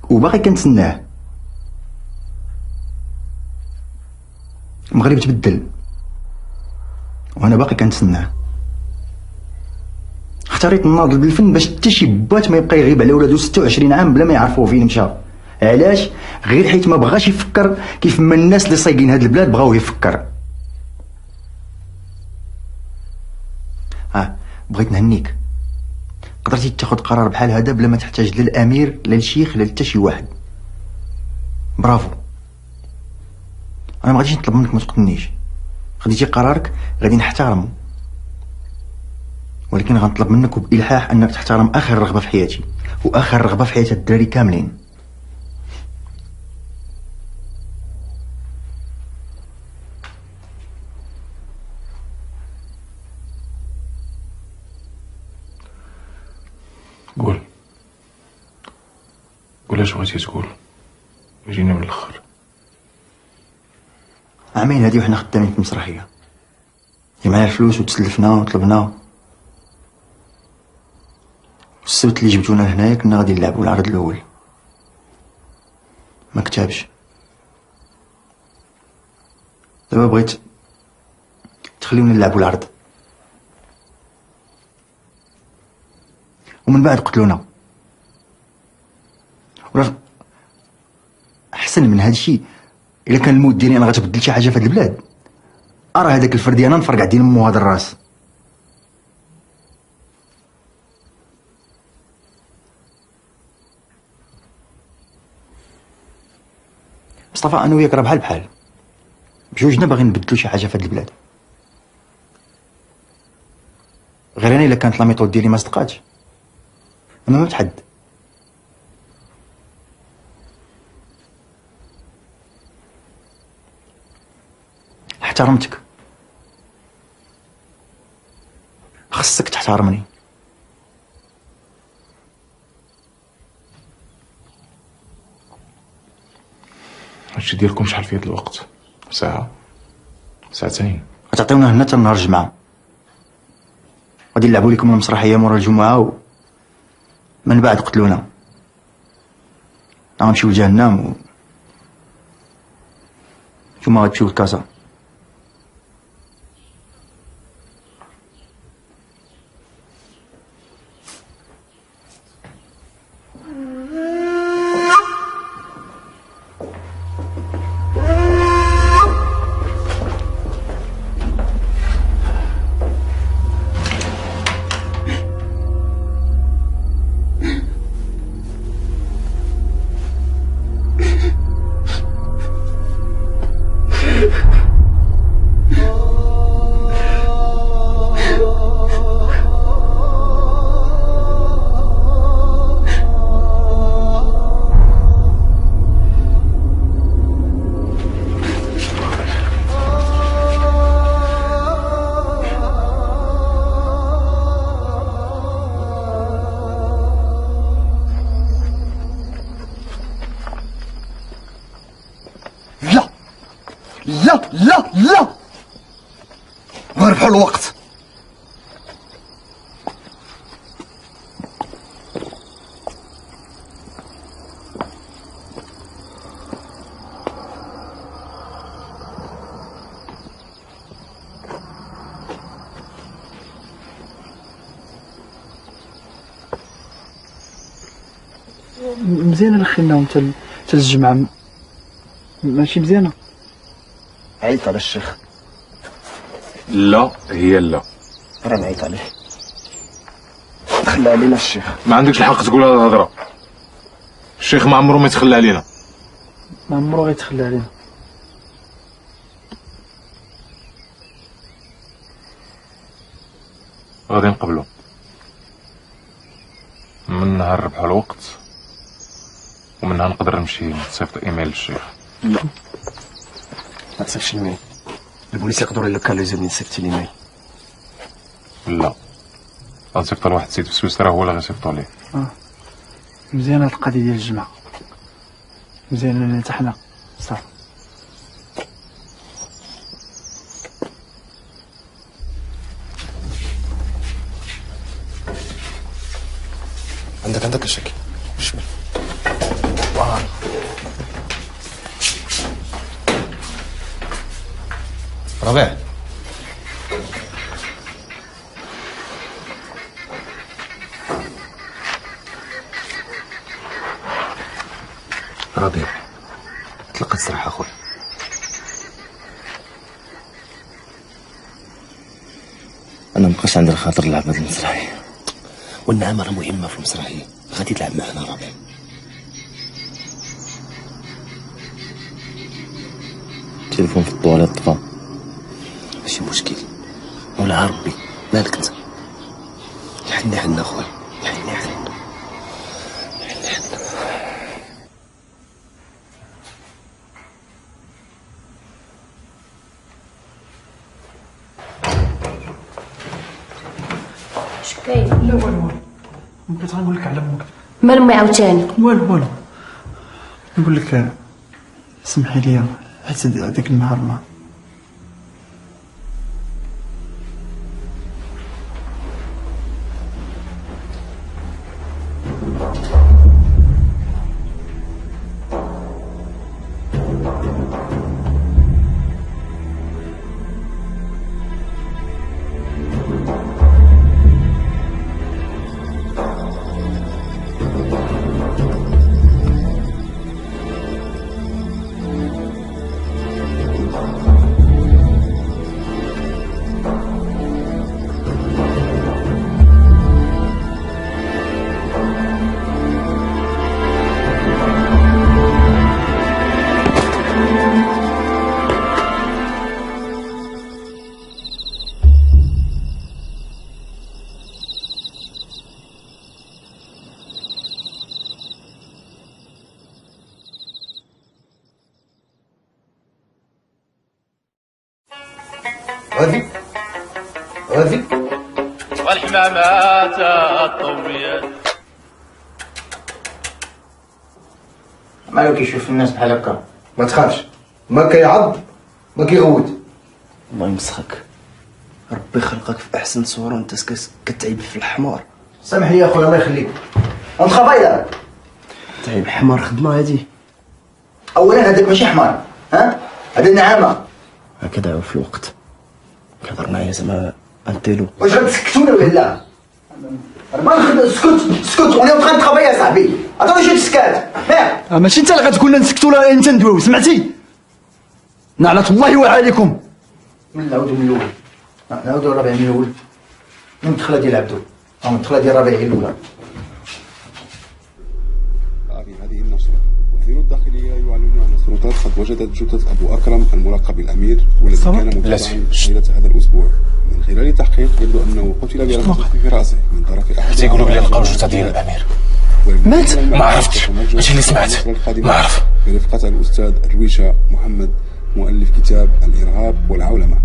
وباقي كنتسناه. المغرب تبدل وانا باقي كنتسناه. اختاريت ناضل بالفن باش حتى شي بات ما يبقى يغيب على ولادو 26 عام بلا ما يعرفوا فين مشى. علاش؟ غير حيت ما بغاش يفكر كيف ما الناس اللي صايقين هاد البلاد بغاوه يفكر. بغيت نهنيك، قدرتي تاخذ قرار بحال هذا بلا ما تحتاج لا الامير لا الشيخ لا حتى شي واحد. برافو. انا ما غاديش نطلب منك ما تقتلنيش، خديتي قرارك غادي نحترمه، ولكن غنطلب منك وبالحاح انك تحترم اخر رغبه في حياتي واخر رغبه في حياه الدراري كاملين. قول اش بغيتي تقول، جينا من الاخر. عامين هادي وحنا خدامين في المسرحيه، جمعنا الفلوس وتسلفنا وطلبنا، السبت اللي جبتونا لهنايا كنا غادي نلعبوا العرض الاول، ما كتبش. دابا بغيت تخليونا نلعبوا العرض ومن بعد قتلونا. وراه احسن من هادشي الا كان الموت ديالي انا غتبدل شي حاجه في هاد البلاد، ارى هذاك الفردي انا نفرقع دين مو هذا الراس. مصطفى انا وياك راه بحال بحال، بجوجنا باغيين نبدلو شي حاجه في هاد البلاد، غير انا الا كانت لا ميثود ديالي ما صدقاتش انا ما متحد. احترمتك، خصك تحترمني. هادشي ديالكم شحال في هاد الوقت؟ ساعة؟ ساعتين؟ غتعطيونا هنا حتى نهار الجمعة، غادي نلعبوا لكم المسرحية مورا الجمعة ومن بعد قتلونا، غنمشيو لجهنم نتوما غتمشيو لكازا. لا نربحوا الوقت. مزيانه اللي خليناهم حتى الجمعه، ماشي مزيانه. عيط على الشيخ. لا هي لا، راه نعيط عليه، تخلى علينا الشيخ. ما عندكش الحق تقول هذه الهضره. الشيخ ما عمره ما يتخلى علينا، ما عمره غيتخلى علينا. غادي نقبلو من نهار ربحوا الوقت، ومنها نقدر نمشي نصيفط ايميل للشيخ. لا ما تصيفطش الايميل، البوليس يقدروا يلوكاليزوني نصيفط الايميل. لا غنصيفطو لواحد السيد في سويسرا هو اللي غيصيفطو ليه. مزيانه هاد القضيه ديال الجمعه، مزيانه حتى حنا صافي. عندك الشكل شمل. ربيع ربيع تلقى الصراحة اخويا، انا مبقاش عندي الخاطر نلعب هاد المسرحية، والنعمة راه مهمة في المسرحية، غادي تلعب معنا ربيع. التليفون في الطواليت طفى. ماشي مشكل، مولاها ربي، مالك انت؟ يحني حنا اخويا، يحني حنا. كاين لا والو بغيت غنقول لك على امك. مال امي عاوتاني؟ والو نقول لك سمحي لي حيت هذاك النهار ما غادي والحمامات الطويات. مالو كيشوف الناس بحال هكا؟ ما تخافش، ما كيعض ما كيغوت. الله يمسخك، ربي خلقك في احسن صوره وانت كتعيب في الحمار. سامح لي اخويا الله يخليك. انت خبايا تعيب حمار خدمه هادي. اولا هذاك ماشي حمار، ها هذا نعامه. هكذا في الوقت كيهضر معايا زعما انتيلو. واش غتسكتونا ولا لا؟ اسكت وانا بغيت نتخبى يا صاحبي. عطوني شي تسكات ياك. ماشي انت اللي غتقول لنا نسكتوا ولا انت ندويو، سمعتي؟ نعلة الله وعليكم. نعاودو من الاول، نعاودو الربيع من الاول. من الدخله ديال عبدو، الدخله ديال الربيع هي الاولى. هذه النشرة وزير الداخلية يعلن أن السلطات قد وجدت جثة أبو أكرم الملقب بالأمير والذي كان متابعا ليلة هذا الأسبوع. من خلال التحقيق يبدو أنه قتل برصاص في رأسه من طرف أحد. تيقولوا بلي لقاو جثة ديال الأمير. مات؟ ما عرفتش، ماشي اللي سمعت، ما عرف. برفقة الأستاذ الرويشة محمد مؤلف كتاب الإرهاب والعولمة.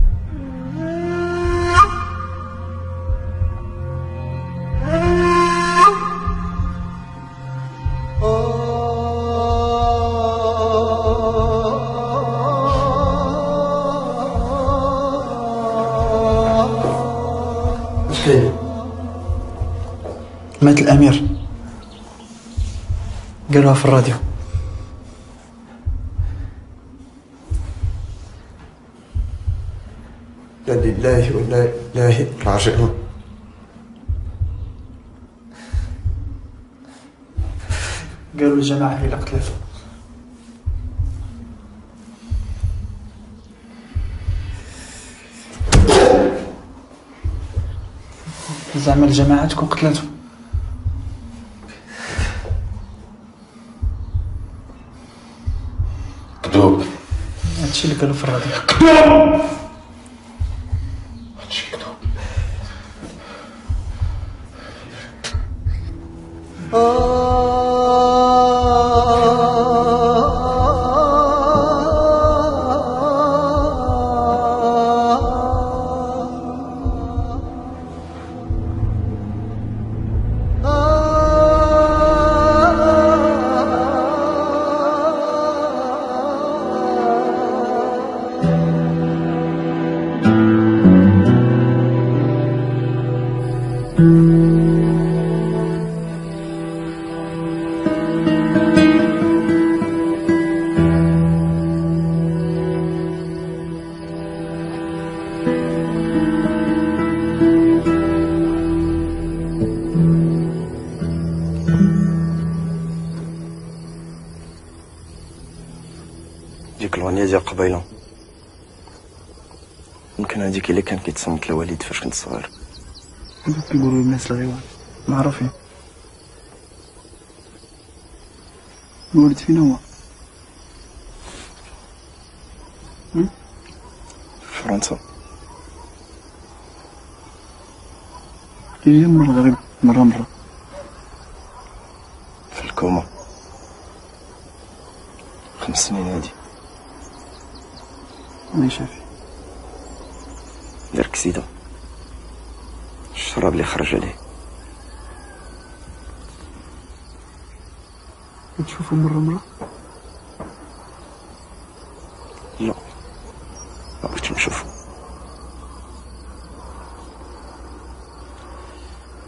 مات الأمير، قالوها في الراديو. لا لله ولا إليه راجعون. قالوا الجماعة هي اللي قتلته. زعما الجماعة تكون قتلته. كذوب. هادشي اللي قالوا في الراديو. كذوب. هادشي كذوب. ديك الأغنية ديال قبيلة يمكن هذيك اللي كان كيتصنت الوالد فاش كنت صغير. هادوك كيقولوا الناس الغيوان معروفين. الوالد فين هو؟ في فرنسا. يجي من الغريب مرة في الكوما 5 سنين هادي. أنا شافي دار كسيدة، الشراب اللي خرج عليه نشوفو مرة لا ما بغيتش نشوفو.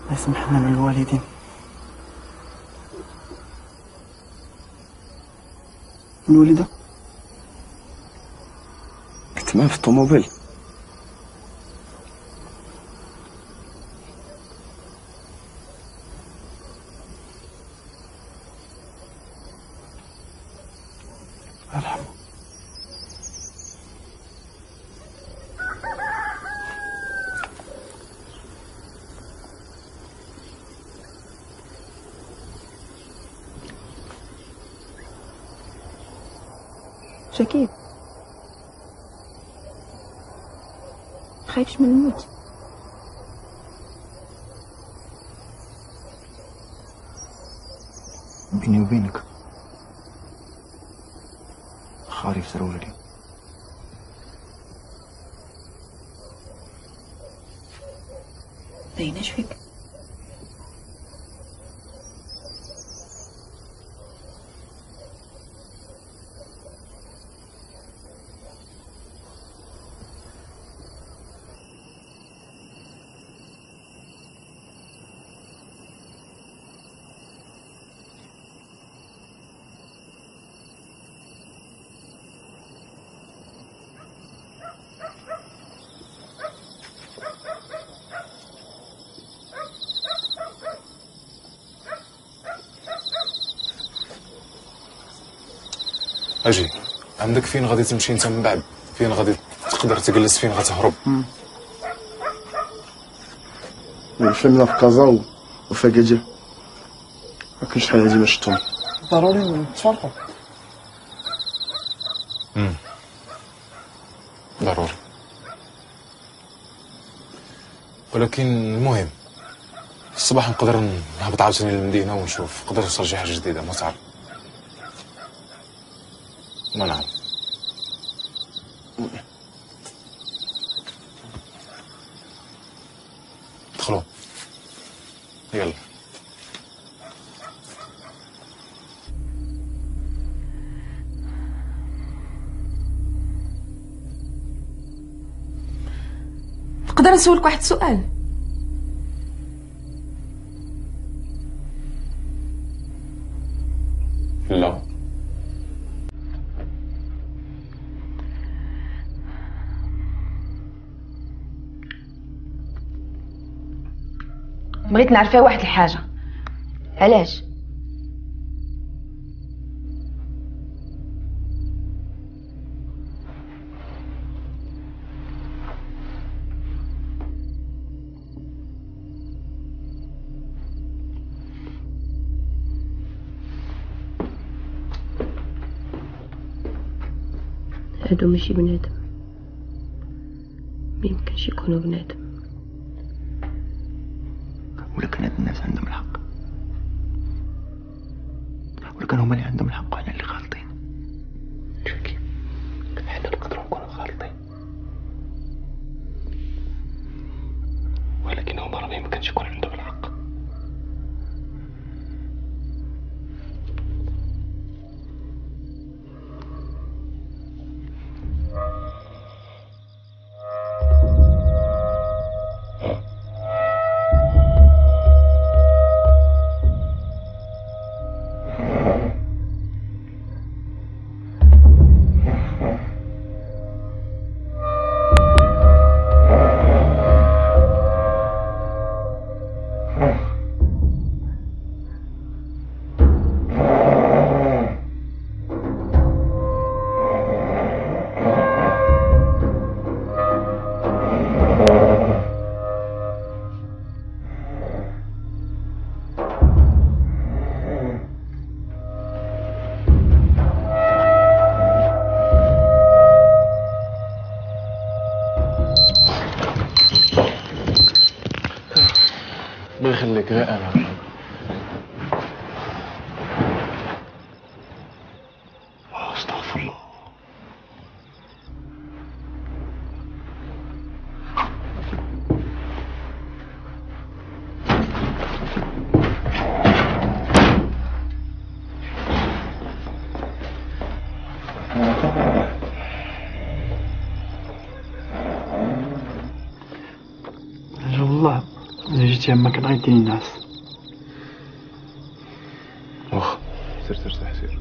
الله يسمح لنا من الوالدين. الوالدة كنت معاه في الطوموبيل. ارحمه. شكيب خايفش من الموت؟ بيني وبينك خاري في سروري. بايناش فيك. اجي عندك فين غادي تمشي انت من بعد؟ فين غادي تقدر تجلس؟ فين غتهرب؟ فهمنا في كازا وفي اكادير ما كاينش شحال هادي ما شفتهم. ضروري نتفرقوا. ضروري. ولكن المهم الصباح نقدر نهبط عاوتاني للمدينه ونشوف، نقدر نوصل شي حاجه جديده ما تعرف. ما نعرف. دخلوا يلا. نقدر نسولك واحد السؤال؟ لا. بغيت نعرف فيها واحد الحاجة، علاش؟ هادو ماشي بنادم، ميمكنش يكونوا بنادم. ولكن هاد الناس عندهم الحق، ولكن هما اللي عندهم الحق وحنا اللي غالطين. شكي حنا نقدروا نكونوا غالطين، ولكن هما راه ميمكنش يكون عندهم الحق. الله يخليك غير انا. استغفر الله. جيتي ما كان غيديني الناس. واخا سير ترتاح سير.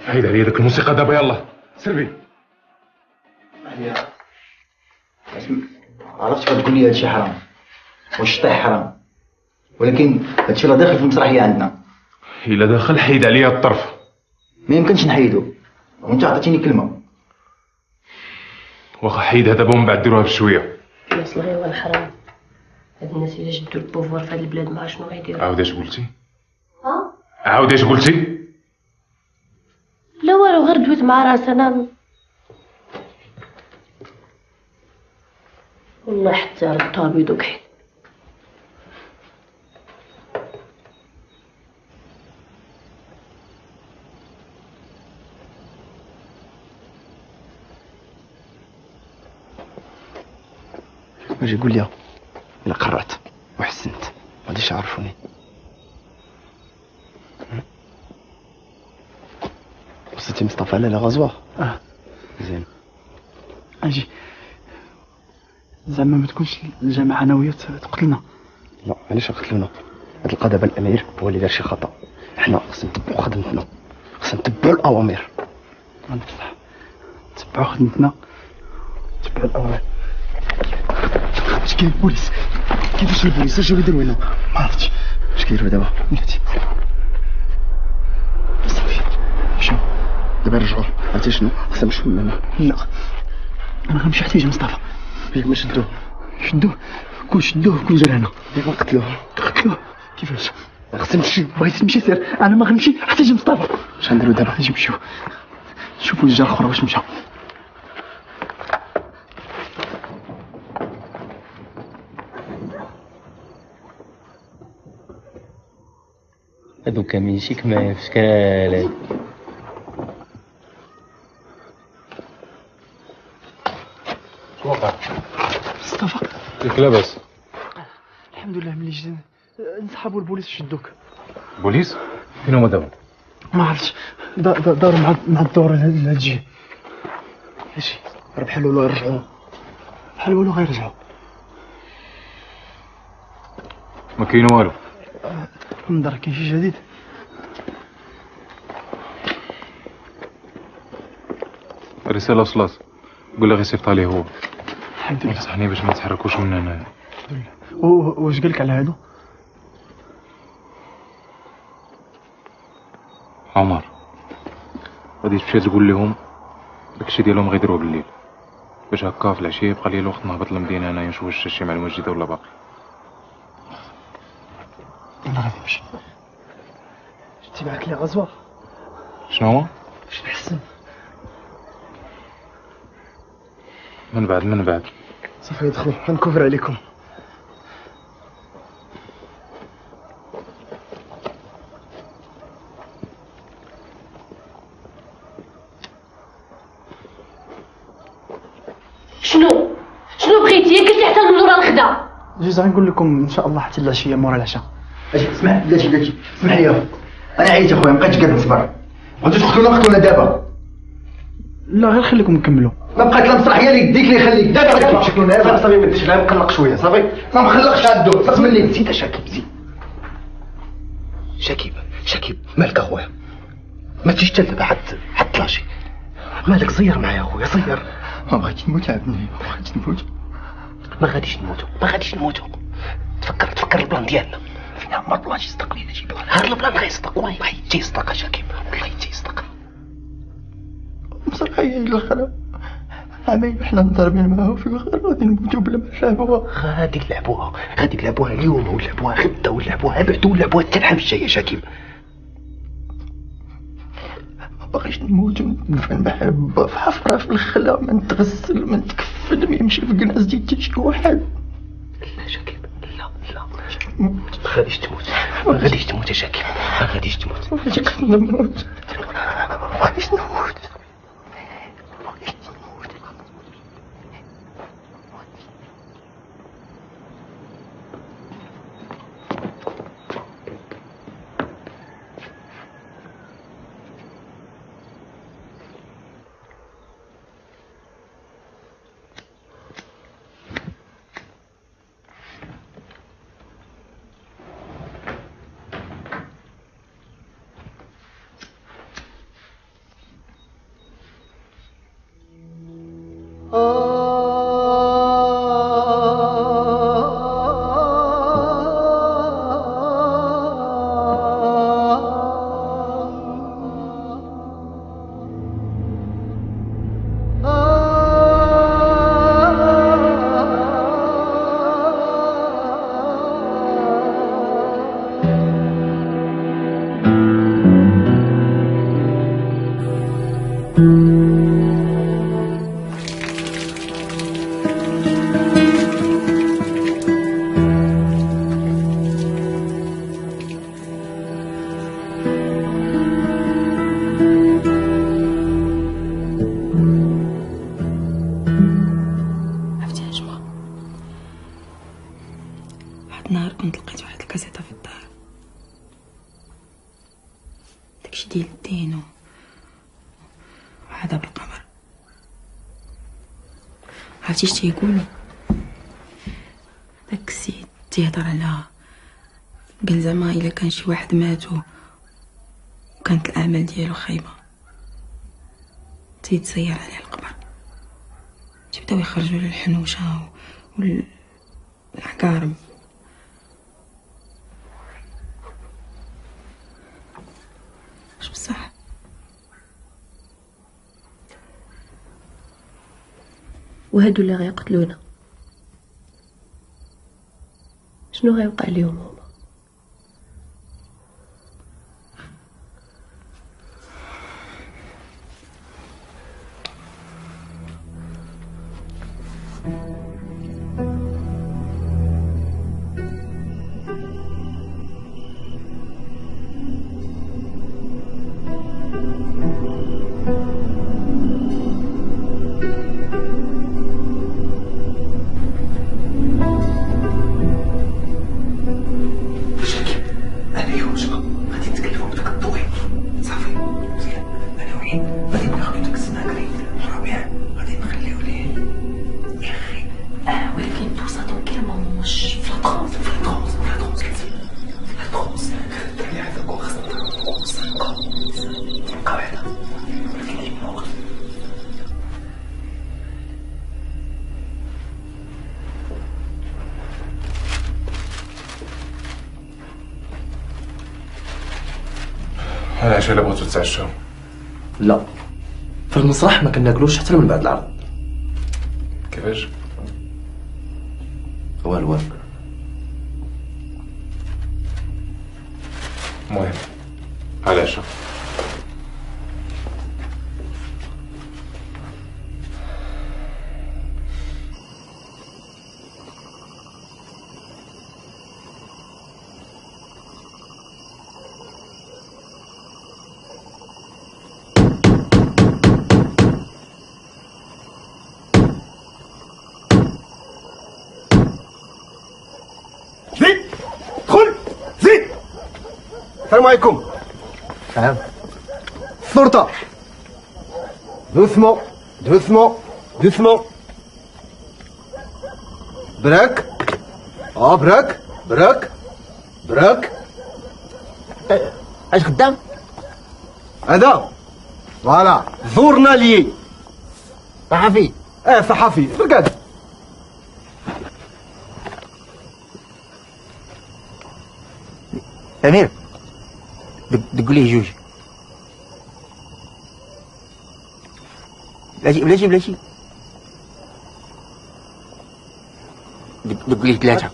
عيد عليا داك الموسيقى دابا يلا سربي. عرفت غتقول لي هادشي حرام والشطيح حرام، ولكن هادشي راه داخل في المسرحيه عندنا. الا داخل حيد عليا الطرف. ما يمكنش نحيدو وانت عطيتيني كلمه. واخا حيد هذا ومن بعد ديروها بشويه. الناس الغيوه الحرام، هاد الناس الا جبدوا البوفوار في هاد البلاد ما شنو غيديروا. عاود اش قلتي؟ ها؟ عاود اش قلتي؟ لا والو، غير دويت مع راسي انا. والله حتى ردها بيدوك حيت اجي قول لي الا قرعت وحسنت ما غاديش يعرفوني. وصلتي مصطفى على لا غزوه؟ زين. اجي زعما ما تكونش الجماعه ناويه تقتلنا. لا علاش قتلونا؟ هاد القضاء الامير هو اللي دار شي خطا. حنا خصنا نتبعو خدمتنا، خصنا نتبعو الاوامر. بصح تبعو خدمتنا، تبعو الاوامر. اش كاين البوليس؟ كيفاش البوليس؟ اش يديروا هنا؟ ما عرفتش اش كيديروا دابا. نفتي صافي شنو دابا نرجعو. عرفتي شنو؟ خصنا نمشيو من هنا. لا انا غنمشي حتى يجي مصطفى. ياك ما شدوه كون شدوه كون جا هنا. ياك نقتلوه. كيفاش؟ خصنا نمشيو. بغيتي تمشي سير، انا ما غنمشي حتى يجي مصطفى. اش غنديرو دابا؟ نجي نمشيو نشوفو الجار الاخرى واش مشى. هادو كاملين شي كما في شكال. واقع مصطفى ياك لاباس؟ الحمد لله ملي جيت نصحابو البوليس شدوك. بوليس؟ فين هما دابا؟ ما عرفتش داروا مع الدور هاد الجهه. ماشي راه بحال والو غيرجعوا، بحال والو غيرجعوا. ما كاين والو. من الدار كاين شي جديد؟ رساله وصلات، قول له غير يصيفط ليه هو. الحمد لله. نصحني باش ما نتحركوش من هنا. الحمد لله. واش قالك على هادو؟ عمر غادي تمشي تقول لهم داكشي ديالهم غيديروه بالليل، باش هكا في العشيه يبقى لي الوقت نهبط للمدينه انايا نشوف واش شي معلومه جديده ولا باقي. انا غادي نمشي. شتي معاك لي غزوه؟ شنو هو؟ شي نحسن. من بعد صافي ادخلوا غنكوفر عليكم. شنو بغيتي؟ قلتي حتى نورا الخدا. جيت غنقول لكم ان شاء الله حتى العشيه مورا العشاء. اجي اسمع بلاتي اسمح لي انا عييت اخويا مابقيتش قادر نصبر. غادي تقتلونا دابا. لا غير خليكم نكملوا. ما بقات لا مسرحيه اللي يديك اللي يخليك دابا غادي تمشيكلونا. صافي ما تديش لا مقلق شويه صافي ما مخلقش هادو صافي مني زيد شاكيب زيد. شاكيب مالك اخويا؟ ما تجيش تلعب حتى لاشي. مالك صير معايا اخويا صير. ما بغيتش نموت عبني، ما بغيتش نموت. ما غاديش نموتو. تفكر البلان ديالنا. فين عمر بلان يصدقني نجي بلان. هاد البلان غيصدق والله تيصدق شاكيب والله تيصدق. مسرحيه الى الاخر عامين حنا مضربين معاه في الاخر غادي نموتو بلا ما نلعبوها. غادي نلعبوها اليوم ونلعبوها غدا ونلعبوها بعد ونلعبوها حتى العام الجاي يا شاكيب. ما باغيش نموت وندفن بحال في حفره في الخلا، ما نتغسل ما نتكفن ما يمشي في كناس ديال حتى شي واحد. لا شاكيب لا غاديش تموت، ما غاديش تموت يا شاكي، ما غاديش تموت. ما غاديش نموت، ما غاديش نموت. نهار كنت لقيت واحد الكاسيطة في الدار، داكشي ديال الدين وعذاب القمر. عرفتي اش تيقولوا؟ داك السيد تيهضر على، قال زعما الا كان شي واحد مات وكانت الاعمال ديالو خايبه تيتسير عليه القبر، تيبداو يخرجوا له الحنوشه والعقارب. واش بصح؟ وهادو اللي غيقتلونا شنو غيوقع ليهم هما؟ العشاء اللي بغيتو تتعشاو؟ لا، في المسرح ما كناكلوش حتى من بعد العرض. كيفاش؟ والو المهم على العشاء. السلام عليكم. نعم. الشرطة. دوسمون دوسمون دوسمون. براك. براك براك براك. اش خدام؟ هذا فوالا جورناليي. صحفي. صحفي برقاد. أمير دق ليه جوج. بلاتي دق ليه ثلاثة.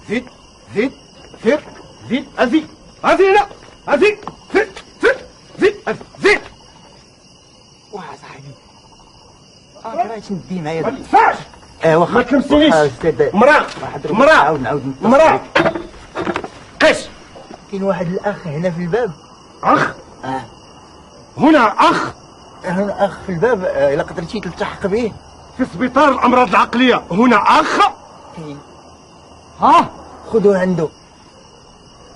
زيد زيد زيد زيد زيد هنا زيد زيد زيد زيد. واه صاحبي كراهتي ندي معايا. ما تدفعش. واخا ما تلمسنيش. مراه نعاود مراه. كاين واحد الاخ هنا في الباب. اخ؟ هنا اخ؟ هنا اخ في الباب، الا قدرتي تلتحق به. في سبيطار الامراض العقليه هنا اخ؟ كاين. ها؟ خذوه عنده.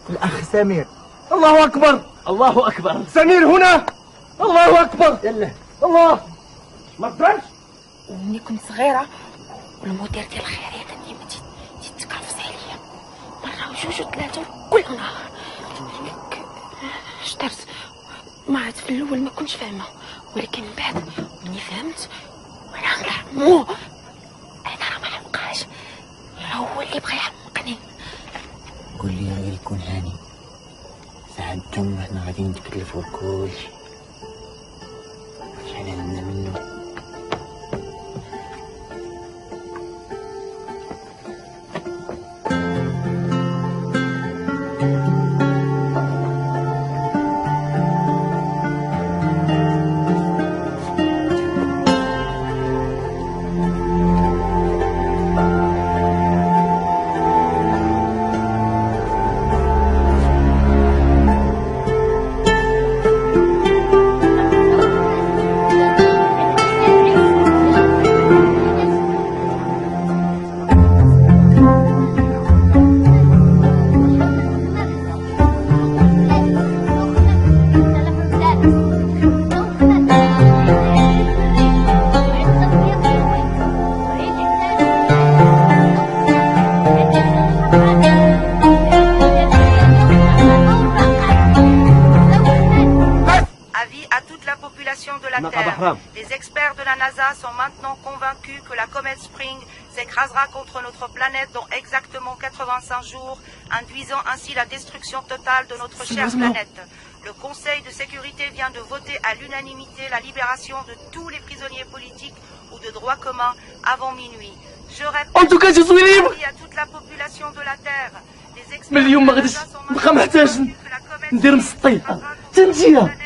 الاخ سمير. الله اكبر. الله اكبر. سمير هنا. الله اكبر. يلا الله. ما تزعلش. ملي كنت صغيره والمدير ديال الخيريه كان ديما تيتكرفس عليا مره وجوج وثلاثه كل نهار. شطرت ما عاد في الاول ما كنتش فاهمه، ولكن من بعد ملي فهمت وانا نحمو انا راه ما حمقاش، هو اللي بغى يحمقني. قول لي غير يكون هاني ساعدتم وحنا غادي نتكلفوا كلشي. شحال عندنا منه؟ Les experts de la NASA sont maintenant convaincus que la comète Spring s'écrasera contre notre planète dans exactement 85 jours, induisant ainsi la destruction totale de notre chère planète. Le Conseil de sécurité vient de voter à l'unanimité la libération de tous les prisonniers politiques ou de droit commun avant minuit. Je répète, en tout cas, je suis libre. à toute la population de la Terre. Les experts من اليوم ما غاديش نبقى محتاج ندير مسطيطه تنجيه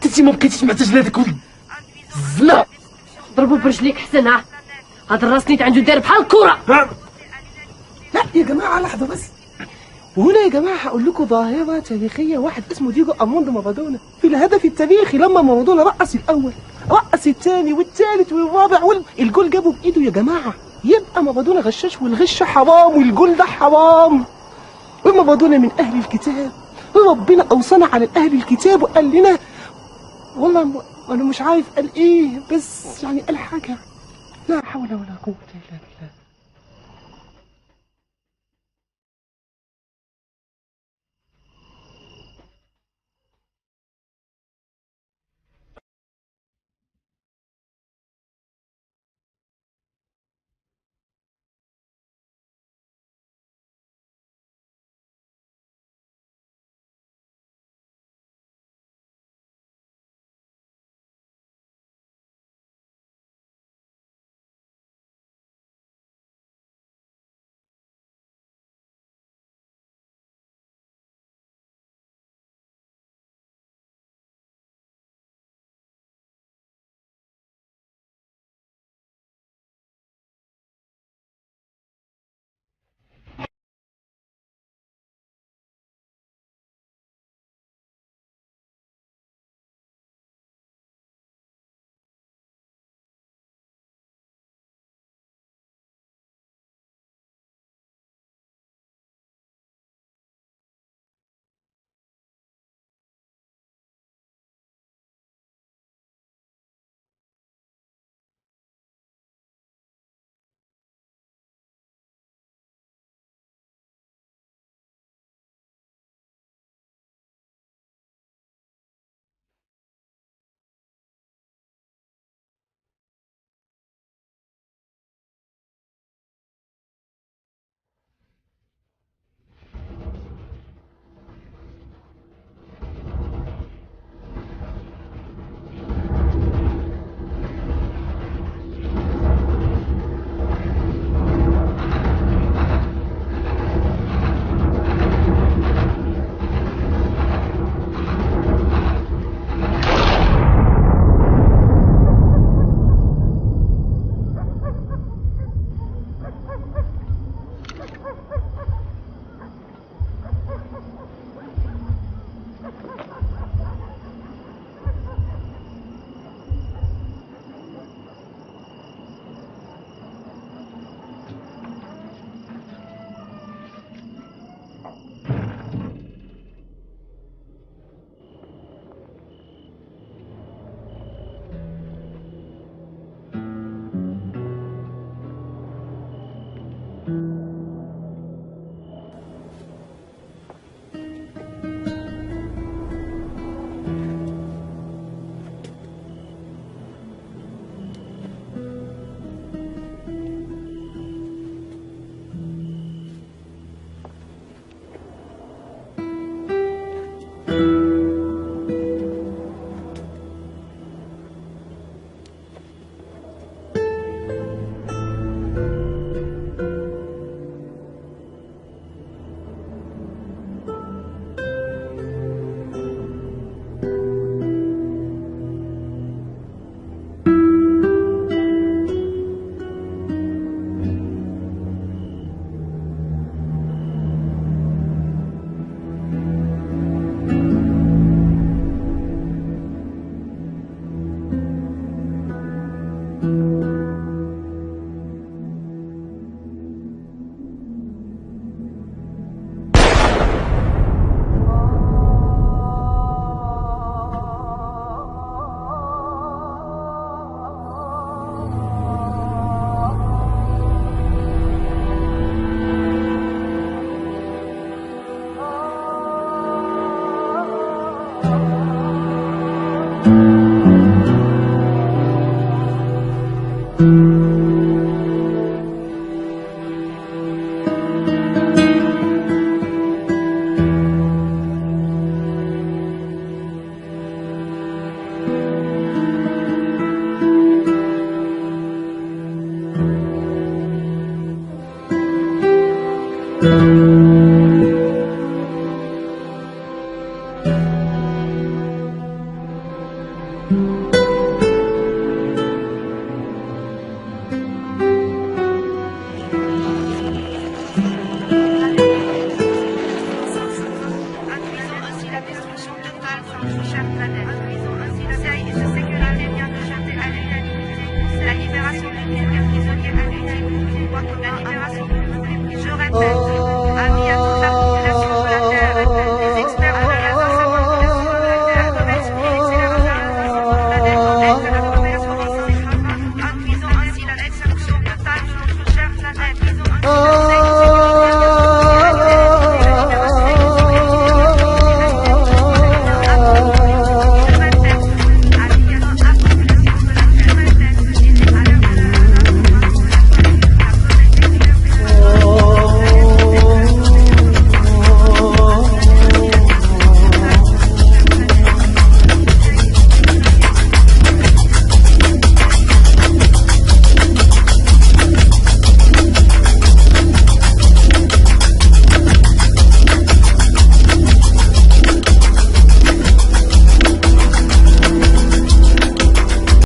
انت ما بقيتيش محتاج لهذاك الزنا. ضربوا برجليك حسن. هاد الراس نيت عنده داير بحال الكره. لا يا جماعه لحظه بس، وهنا يا جماعه هقول لكم ظاهره تاريخيه. واحد اسمه دييغو ارماندو مارادونا في الهدف التاريخي لما مارادونا رقص الاول رقص الثاني والثالث والرابع والجول جابه بايده. يا جماعه يبقى مارادونا غشاش، والغش حرام والجول ده حرام. ومارادونا من اهل الكتاب، ربنا اوصانا على اهل الكتاب وقال لنا، والله انا مش عارف قال ايه، بس يعني قال حاجه لا حول ولا قوه الا بالله.